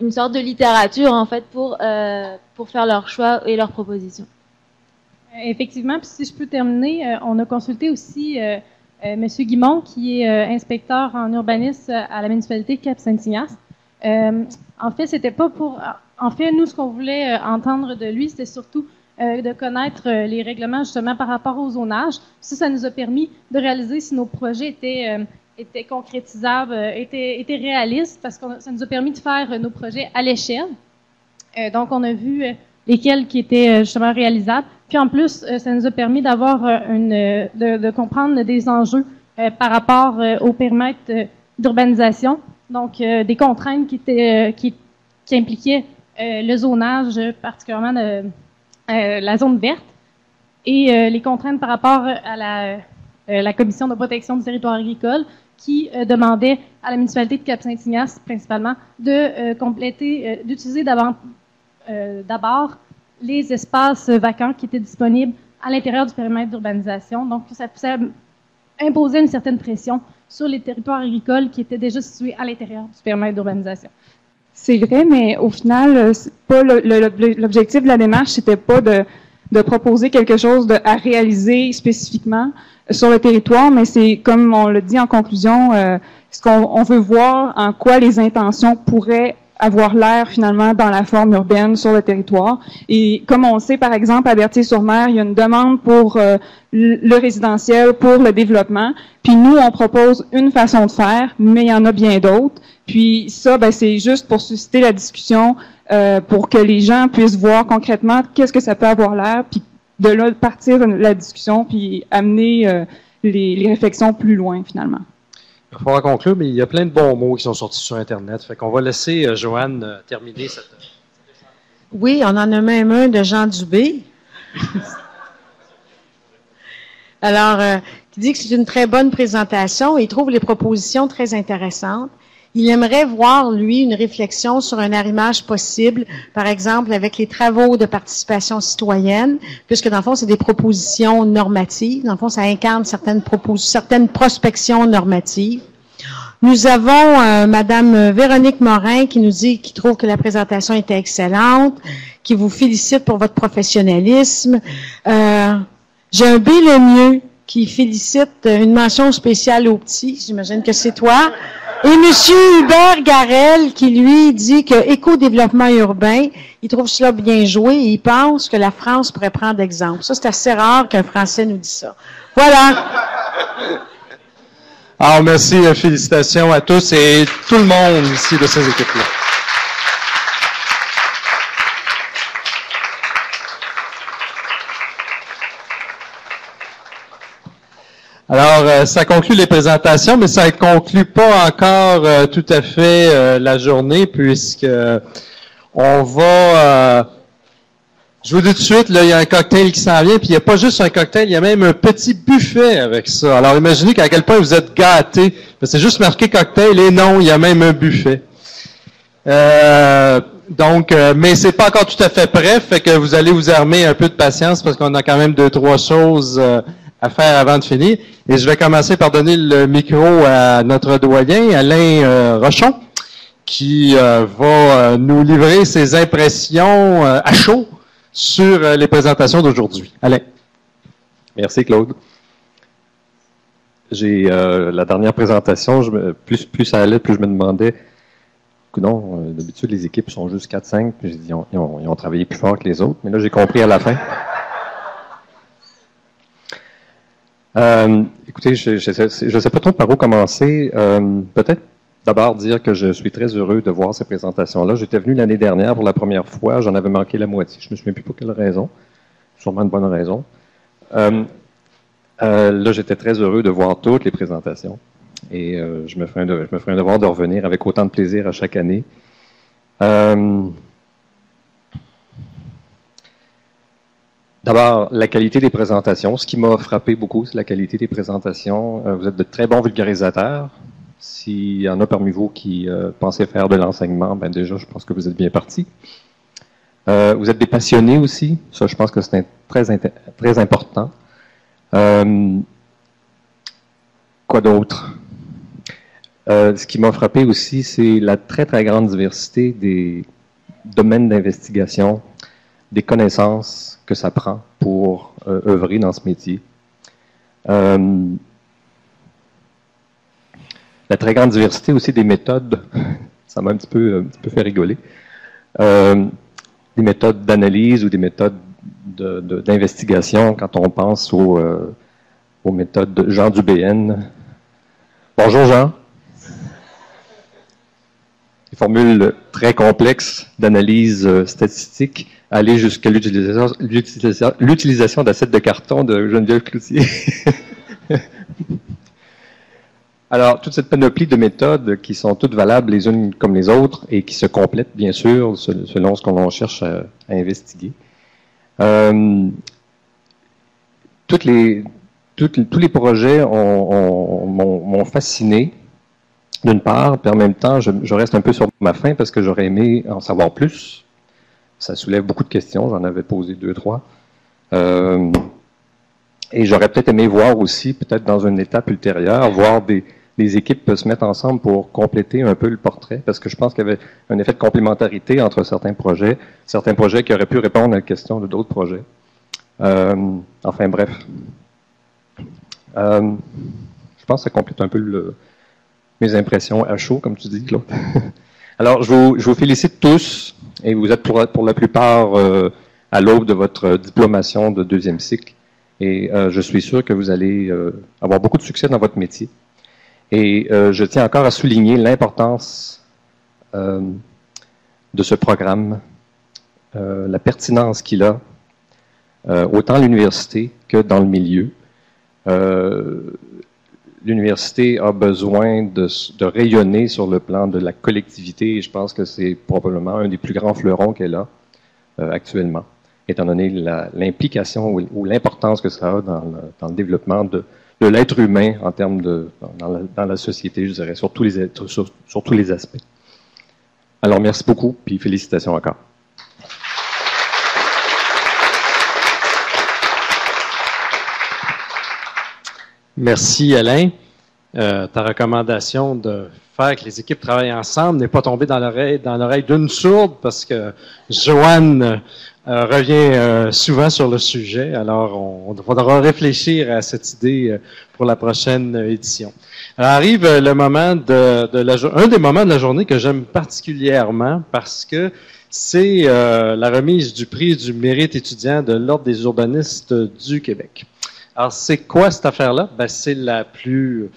une sorte de littérature en fait pour faire leurs choix et leurs propositions. Effectivement, puis si je peux terminer, on a consulté aussi Monsieur Guimond, qui est inspecteur en urbanisme à la municipalité Cap-Saint-Ignace. En fait, c'était pas pour. En fait, nous, ce qu'on voulait entendre de lui, c'était surtout de connaître les règlements justement par rapport au zonage. Ça nous a permis de réaliser si nos projets étaient concrétisables, étaient réalistes, parce que ça nous a permis de faire nos projets à l'échelle. Donc, on a vu lesquels qui étaient justement réalisables. Puis en plus, ça nous a permis d'avoir de comprendre des enjeux par rapport au périmètre d'urbanisation. Donc, des contraintes qui impliquaient le zonage, particulièrement la zone verte, et les contraintes par rapport à la Commission de protection du territoire agricole, qui demandait à la municipalité de Cap-Saint-Ignace, principalement, d'utiliser d'abord les espaces vacants qui étaient disponibles à l'intérieur du périmètre d'urbanisation. Donc, ça imposait une certaine pression sur les territoires agricoles qui étaient déjà situés à l'intérieur du périmètre d'urbanisation. C'est vrai, mais au final, l'objectif de la démarche, c'était pas de proposer quelque chose à réaliser spécifiquement sur le territoire, mais c'est, comme on l'a dit en conclusion, ce qu'on veut voir en quoi les intentions pourraient avoir l'air finalement dans la forme urbaine sur le territoire. Et comme on le sait, par exemple, à Berthier-sur-Mer, il y a une demande pour le résidentiel, pour le développement. Puis nous, on propose une façon de faire, mais il y en a bien d'autres. Puis ça, c'est juste pour susciter la discussion, pour que les gens puissent voir concrètement qu'est-ce que ça peut avoir l'air, puis de là partir de la discussion, puis amener les réflexions plus loin finalement. Il va falloir conclure, mais il y a plein de bons mots qui sont sortis sur Internet. Fait qu'on va laisser Joanne terminer cette... Oui, on en a même un de Jean Dubé. Alors, qui dit que c'est une très bonne présentation. Il trouve les propositions très intéressantes. Il aimerait voir, lui, une réflexion sur un arrimage possible, par exemple, avec les travaux de participation citoyenne, puisque, dans le fond, c'est des propositions normatives. Dans le fond, ça incarne certaines prospections normatives. Nous avons Madame Véronique Morin qui nous dit qu'il trouve que la présentation était excellente, qui vous félicite pour votre professionnalisme. J'ai un B. Lemieux qui félicite une mention spéciale aux petits. J'imagine que c'est toi. Et Monsieur Hubert Garel, qui lui dit que éco-développement urbain, il trouve cela bien joué et il pense que la France pourrait prendre exemple. Ça, c'est assez rare qu'un Français nous dise ça. Voilà. Alors, merci, félicitations à tous et tout le monde ici de ces équipes-là. Alors, ça conclut les présentations, mais ça ne conclut pas encore tout à fait la journée, puisque on va Je vous dis tout de suite, là, il y a un cocktail qui s'en vient, puis il n'y a pas juste un cocktail, il y a même un petit buffet avec ça. Alors, imaginez à quel point vous êtes gâtés. C'est juste marqué cocktail, et non, il y a même un buffet. Mais c'est pas encore tout à fait prêt, fait que vous allez vous armer un peu de patience, parce qu'on a quand même 2-3 choses à faire avant de finir. Et je vais commencer par donner le micro à notre doyen, Alain Rochon, qui va nous livrer ses impressions à chaud sur les présentations d'aujourd'hui. Alain. Merci, Claude. J'ai la dernière présentation, plus ça allait, plus je me demandais, non, d'habitude les équipes sont juste 4-5, puis j'ai dit, ils ont travaillé plus fort que les autres, mais là j'ai compris à la fin. Écoutez, je sais pas trop par où commencer. Peut-être d'abord dire que je suis très heureux de voir ces présentations-là. J'étais venu l'année dernière pour la première fois, j'en avais manqué la moitié. Je me souviens plus pour quelle raison. Sûrement une bonne raison. Là, j'étais très heureux de voir toutes les présentations. Et je me ferai un devoir de revenir avec autant de plaisir à chaque année. D'abord, la qualité des présentations. Ce qui m'a frappé beaucoup, c'est la qualité des présentations. Vous êtes de très bons vulgarisateurs. S'il y en a parmi vous qui pensaient faire de l'enseignement, ben déjà, je pense que vous êtes bien partis. Vous êtes des passionnés aussi. Ça, je pense que c'est très important. Quoi d'autre? Ce qui m'a frappé aussi, c'est la très, très grande diversité des domaines d'investigation, des connaissances que ça prend pour œuvrer dans ce métier. La très grande diversité aussi des méthodes, ça m'a un petit peu fait rigoler. Des méthodes d'analyse ou des méthodes d'investigation quand on pense aux méthodes de Jean Dubéhen. Bonjour Jean. Des formules très complexes d'analyse statistique, aller jusqu'à l'utilisation d'assiettes de carton de Geneviève Cloutier. Alors, toute cette panoplie de méthodes qui sont toutes valables les unes comme les autres et qui se complètent, bien sûr, selon ce qu'on cherche à investiguer. Tous les projets m'ont fasciné, d'une part, puis en même temps, je reste un peu sur ma faim parce que j'aurais aimé en savoir plus. Ça soulève beaucoup de questions, j'en avais posé 2-3. Et j'aurais peut-être aimé voir aussi, peut-être dans une étape ultérieure, voir des équipes se mettre ensemble pour compléter un peu le portrait, parce que je pense qu'il y avait un effet de complémentarité entre certains projets qui auraient pu répondre à la question de d'autres projets. Enfin bref. Je pense que ça complète un peu mes impressions à chaud, comme tu dis, Claude. Alors, je vous félicite tous, et vous êtes pour la plupart à l'aube de votre diplomation de 2e cycle, et je suis sûr que vous allez avoir beaucoup de succès dans votre métier. Et je tiens encore à souligner l'importance de ce programme, la pertinence qu'il a, autant à l'université que dans le milieu. L'université a besoin de rayonner sur le plan de la collectivité, et je pense que c'est probablement un des plus grands fleurons qu'elle a actuellement, étant donné l'implication ou l'importance que ça a dans le développement de l'être humain en termes dans la société, je dirais, sur tous les aspects. Alors, merci beaucoup, puis félicitations encore. Merci, Alain. Ta recommandation de faire que les équipes travaillent ensemble n'est pas tombée dans l'oreille d'une sourde, parce que Joanne revient souvent sur le sujet. Alors, on faudra réfléchir à cette idée pour la prochaine édition. Alors, arrive le moment un des moments de la journée que j'aime particulièrement, parce que c'est la remise du prix du mérite étudiant de l'Ordre des urbanistes du Québec. Alors, c'est quoi cette affaire-là? Ben, c'est la plus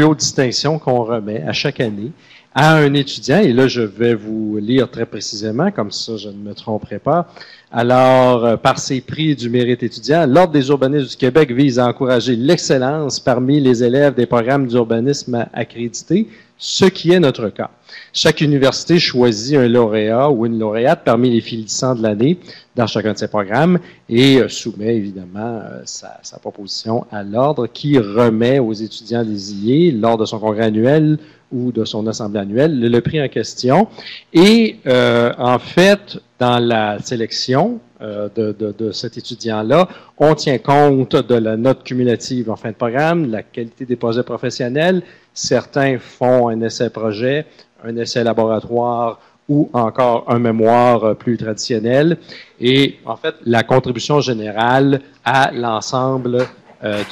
haute distinction qu'on remet à chaque année à un étudiant. Et là, je vais vous lire très précisément, comme ça je ne me tromperai pas. Alors, par ces prix du mérite étudiant, l'Ordre des urbanistes du Québec vise à encourager l'excellence parmi les élèves des programmes d'urbanisme accrédités, ce qui est notre cas. Chaque université choisit un lauréat ou une lauréate parmi les finissants de l'année dans chacun de ses programmes et soumet évidemment sa proposition à l'ordre qui remet aux étudiants désignés lors de son congrès annuel ou de son assemblée annuelle le prix en question. Et en fait, dans la sélection de cet étudiant-là, on tient compte de la note cumulative en fin de programme, la qualité des projets professionnels. Certains font un essai-projet, un essai laboratoire ou encore un mémoire plus traditionnel. Et en fait, la contribution générale à l'ensemble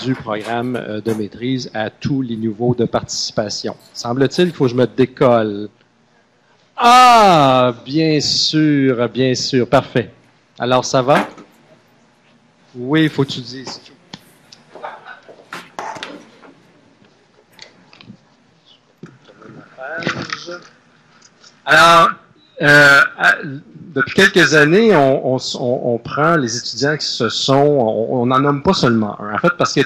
du programme de maîtrise à tous les niveaux de participation. Semble-t-il qu'il faut que je me décolle. Ah, bien sûr, parfait. Alors, ça va? Oui, il faut que tu dises. Alors, depuis quelques années, on prend les étudiants qui on n'en nomme pas seulement un. En fait, parce que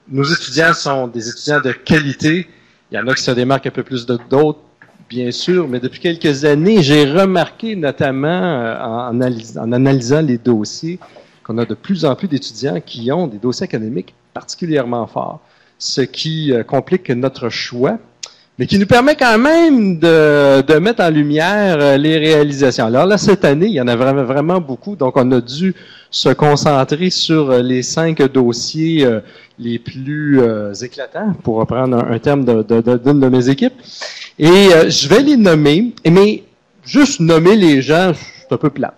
nos étudiants sont des étudiants de qualité. Il y en a qui se démarquent un peu plus que d'autres, bien sûr, mais depuis quelques années, j'ai remarqué notamment en analysant les dossiers qu'on a de plus en plus d'étudiants qui ont des dossiers académiques particulièrement forts, ce qui complique notre choix, mais qui nous permet quand même de mettre en lumière les réalisations. Alors là, cette année, il y en a vraiment beaucoup, donc on a dû se concentrer sur les 5 dossiers les plus éclatants, pour reprendre un terme d'une de mes équipes. Et je vais les nommer, mais juste nommer les gens, c'est un peu plat.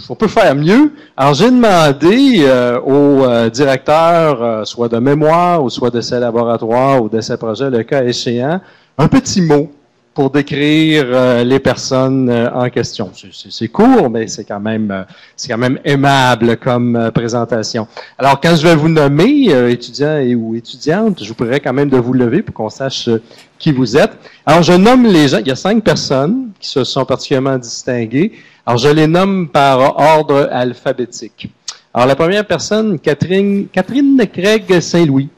On peut faire mieux. Alors, j'ai demandé au directeur, soit de mémoire, ou soit de ses laboratoires, ou de ses projets, le cas échéant, un petit mot pour décrire les personnes en question. C'est court, mais c'est quand même aimable comme présentation. Alors, quand je vais vous nommer, étudiants ou étudiantes, je vous prierai quand même de vous lever pour qu'on sache qui vous êtes. Alors, je nomme les gens. Il y a 5 personnes qui se sont particulièrement distinguées. Alors, je les nomme par ordre alphabétique. Alors, la première personne, Catherine Craig Saint-Louis.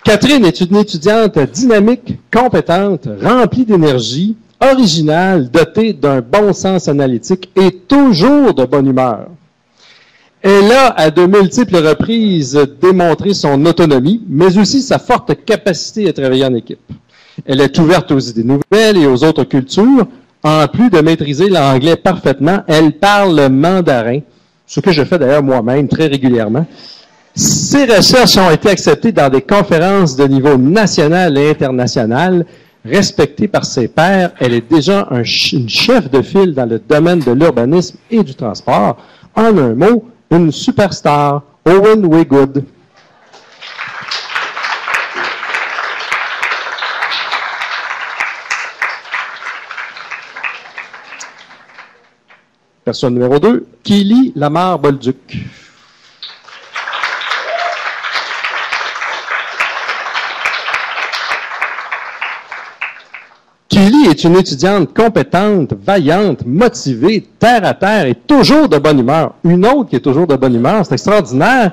Catherine est une étudiante dynamique, compétente, remplie d'énergie, originale, dotée d'un bon sens analytique et toujours de bonne humeur. Elle a, à de multiples reprises, démontré son autonomie, mais aussi sa forte capacité à travailler en équipe. Elle est ouverte aux idées nouvelles et aux autres cultures. En plus de maîtriser l'anglais parfaitement, elle parle le mandarin, ce que je fais d'ailleurs moi-même très régulièrement. Ses recherches ont été acceptées dans des conférences de niveau national et international. Respectée par ses pairs, elle est déjà une chef de file dans le domaine de l'urbanisme et du transport. En un mot, une superstar, Owen Waygood. Personne numéro 2, Kelly Lamar-Bolduc. Kelly est une étudiante compétente, vaillante, motivée, terre à terre et toujours de bonne humeur. Une autre qui est toujours de bonne humeur, c'est extraordinaire.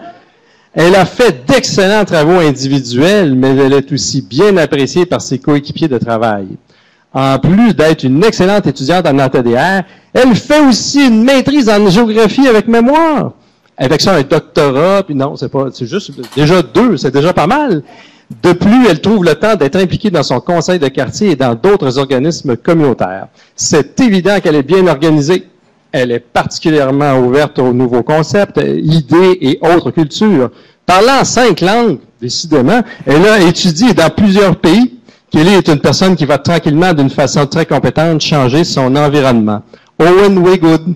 Elle a fait d'excellents travaux individuels, mais elle est aussi bien appréciée par ses coéquipiers de travail. En plus d'être une excellente étudiante en ATDR, elle fait aussi une maîtrise en géographie avec mémoire. Avec ça, un doctorat, puis non, c'est juste déjà 2, c'est déjà pas mal. De plus, elle trouve le temps d'être impliquée dans son conseil de quartier et dans d'autres organismes communautaires. C'est évident qu'elle est bien organisée. Elle est particulièrement ouverte aux nouveaux concepts, idées et autres cultures. Parlant 5 langues, décidément, elle a étudié dans plusieurs pays. Kelly est une personne qui va tranquillement, d'une façon très compétente, changer son environnement. Owen Waygood.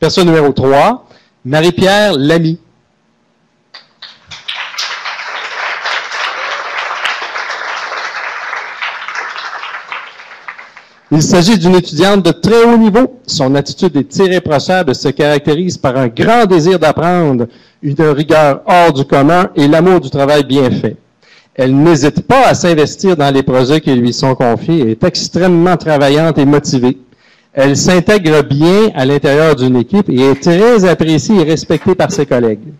Personne numéro 3, Marie-Pierre Lamy. Il s'agit d'une étudiante de très haut niveau. Son attitude est irréprochable, se caractérise par un grand désir d'apprendre, une rigueur hors du commun et l'amour du travail bien fait. Elle n'hésite pas à s'investir dans les projets qui lui sont confiés et est extrêmement travaillante et motivée. Elle s'intègre bien à l'intérieur d'une équipe et est très appréciée et respectée par ses collègues.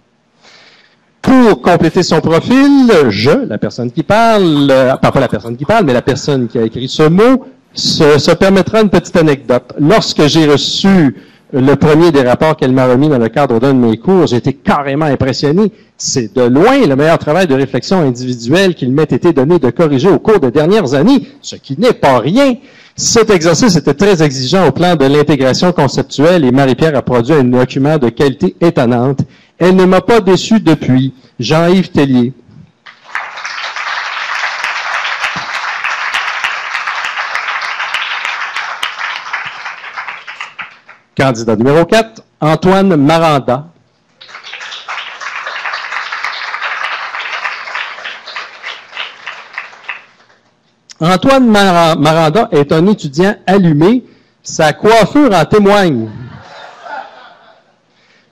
Pour compléter son profil, la personne qui parle, pas la personne qui parle, mais la personne qui a écrit ce mot, se permettra une petite anecdote. Lorsque j'ai reçu le premier des rapports qu'elle m'a remis dans le cadre d'un de mes cours, j'ai été carrément impressionné. C'est de loin le meilleur travail de réflexion individuelle qu'il m'ait été donné de corriger au cours des dernières années, ce qui n'est pas rien. Cet exercice était très exigeant au plan de l'intégration conceptuelle et Marie-Pierre a produit un document de qualité étonnante. Elle ne m'a pas déçu depuis. Jean-Yves Tellier. Candidat numéro 4, Antoine Maranda. Antoine Maranda est un étudiant allumé. Sa coiffure en témoigne.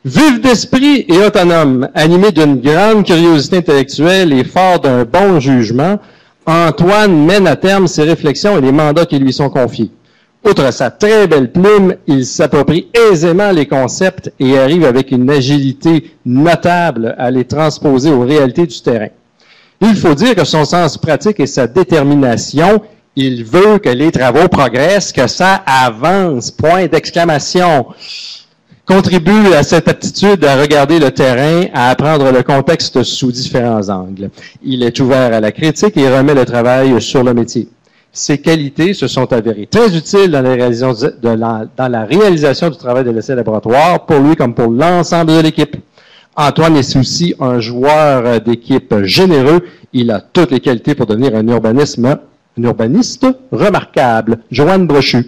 Vif d'esprit et autonome, animé d'une grande curiosité intellectuelle et fort d'un bon jugement, Antoine mène à terme ses réflexions et les mandats qui lui sont confiés. Outre sa très belle plume, il s'approprie aisément les concepts et arrive avec une agilité notable à les transposer aux réalités du terrain. Il faut dire que son sens pratique et sa détermination, il veut que les travaux progressent, que ça avance, point d'exclamation, contribue à cette aptitude à regarder le terrain, à apprendre le contexte sous différents angles. Il est ouvert à la critique et remet le travail sur le métier. Ses qualités se sont avérées très utiles dans la réalisation du travail de l'essai laboratoire, pour lui comme pour l'ensemble de l'équipe. Antoine est aussi un joueur d'équipe généreux. Il a toutes les qualités pour devenir un urbaniste remarquable. Joanne Brochu.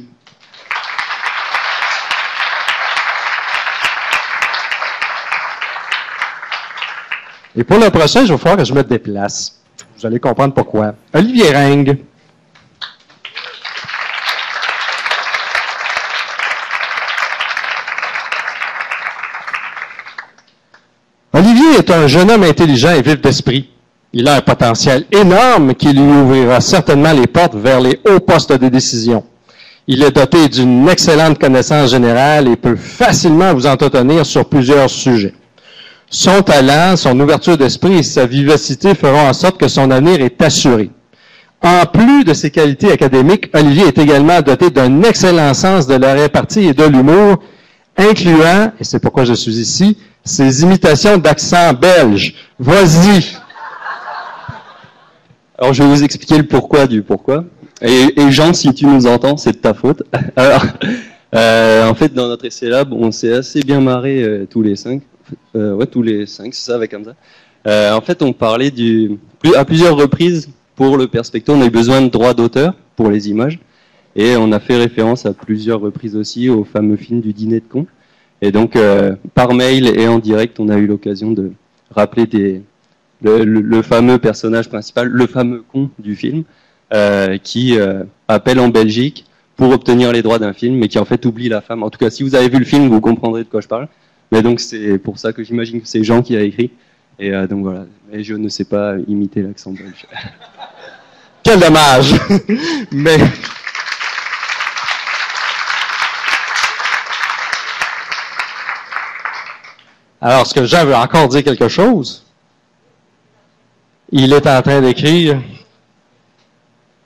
Et pour le prochain, je vais falloir que je me déplace. Vous allez comprendre pourquoi. Olivier Ring. Olivier est un jeune homme intelligent et vif d'esprit. Il a un potentiel énorme qui lui ouvrira certainement les portes vers les hauts postes de décision. Il est doté d'une excellente connaissance générale et peut facilement vous entretenir sur plusieurs sujets. Son talent, son ouverture d'esprit et sa vivacité feront en sorte que son avenir est assuré. En plus de ses qualités académiques, Olivier est également doté d'un excellent sens de la répartie et de l'humour, incluant, et c'est pourquoi je suis ici, ses imitations d'accent belge. Vas-y! Alors, je vais vous expliquer le pourquoi du pourquoi. Et Jean, si tu nous entends, c'est de ta faute. Alors, en fait, dans notre essai lab, on s'est assez bien marré tous les 5. Tous les 5, c'est ça, avec comme ça. En fait, on parlait à plusieurs reprises pour le Perspecto, on a eu besoin de droits d'auteur pour les images. Et on a fait référence à plusieurs reprises aussi au fameux film du Dîner de cons. Et donc, par mail et en direct, on a eu l'occasion de rappeler le fameux personnage principal, le fameux con du film, qui appelle en Belgique pour obtenir les droits d'un film, mais qui en fait oublie la femme. En tout cas, si vous avez vu le film, vous comprendrez de quoi je parle. Mais donc, c'est pour ça que j'imagine que c'est Jean qui a écrit. Et donc voilà, et je ne sais pas imiter l'accent belge. Quel dommage! Mais... Alors, est-ce que Jean veut encore dire quelque chose? Il est en train d'écrire.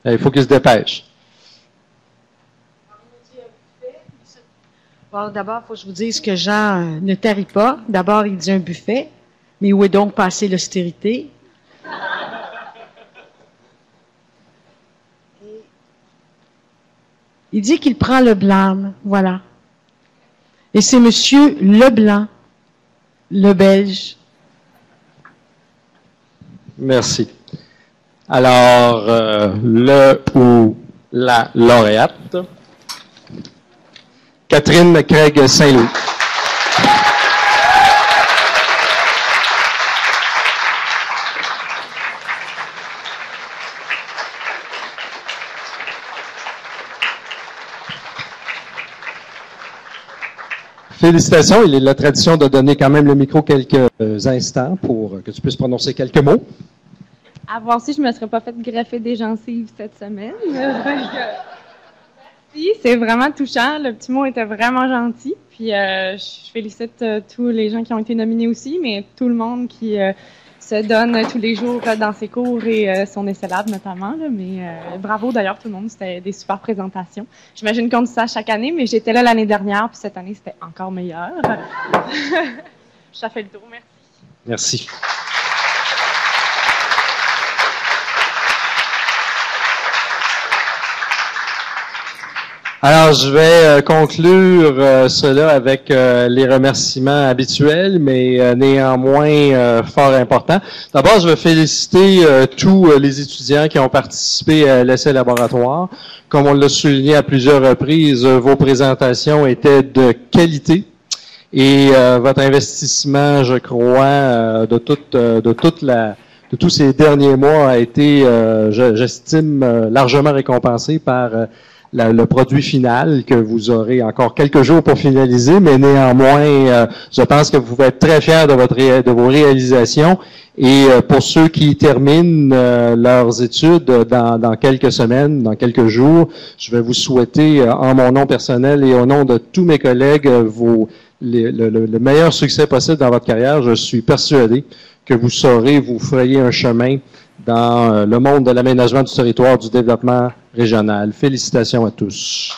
Il faut qu'il se dépêche. Bon, d'abord, il faut que je vous dise que Jean ne tarit pas. D'abord, il dit un buffet. Mais où est donc passée l'austérité? Il dit qu'il prend le blâme. Voilà. Et c'est Monsieur Leblanc, le Belge. Merci. Alors, le ou la lauréate, Catherine Craig Saint-Louis. Félicitations. Il est de la tradition de donner quand même le micro quelques instants pour que tu puisses prononcer quelques mots. À voir si je me serais pas fait greffer des gencives cette semaine. Si, c'est vraiment touchant. Le petit mot était vraiment gentil. Puis je félicite tous les gens qui ont été nominés aussi, mais tout le monde qui se donne tous les jours dans ses cours et son essai-lab notamment. Là, mais bravo d'ailleurs tout le monde, c'était des super présentations. J'imagine qu'on dit ça chaque année, mais j'étais là l'année dernière, puis cette année c'était encore meilleur. Ça fait le tour, merci. Merci. Alors, je vais conclure cela avec les remerciements habituels, mais néanmoins fort importants. D'abord, je vais féliciter tous les étudiants qui ont participé à l'essai laboratoire. Comme on l'a souligné à plusieurs reprises, vos présentations étaient de qualité et votre investissement, je crois, de tous ces derniers mois a été, j'estime, largement récompensé par le produit final que vous aurez encore quelques jours pour finaliser, mais néanmoins, je pense que vous pouvez être très fiers de vos réalisations. Et pour ceux qui terminent leurs études dans quelques semaines, dans quelques jours, je vais vous souhaiter, en mon nom personnel et au nom de tous mes collègues, le meilleur succès possible dans votre carrière. Je suis persuadé que vous saurez vous frayer un chemin dans le monde de l'aménagement du territoire, du développement régional. Félicitations à tous.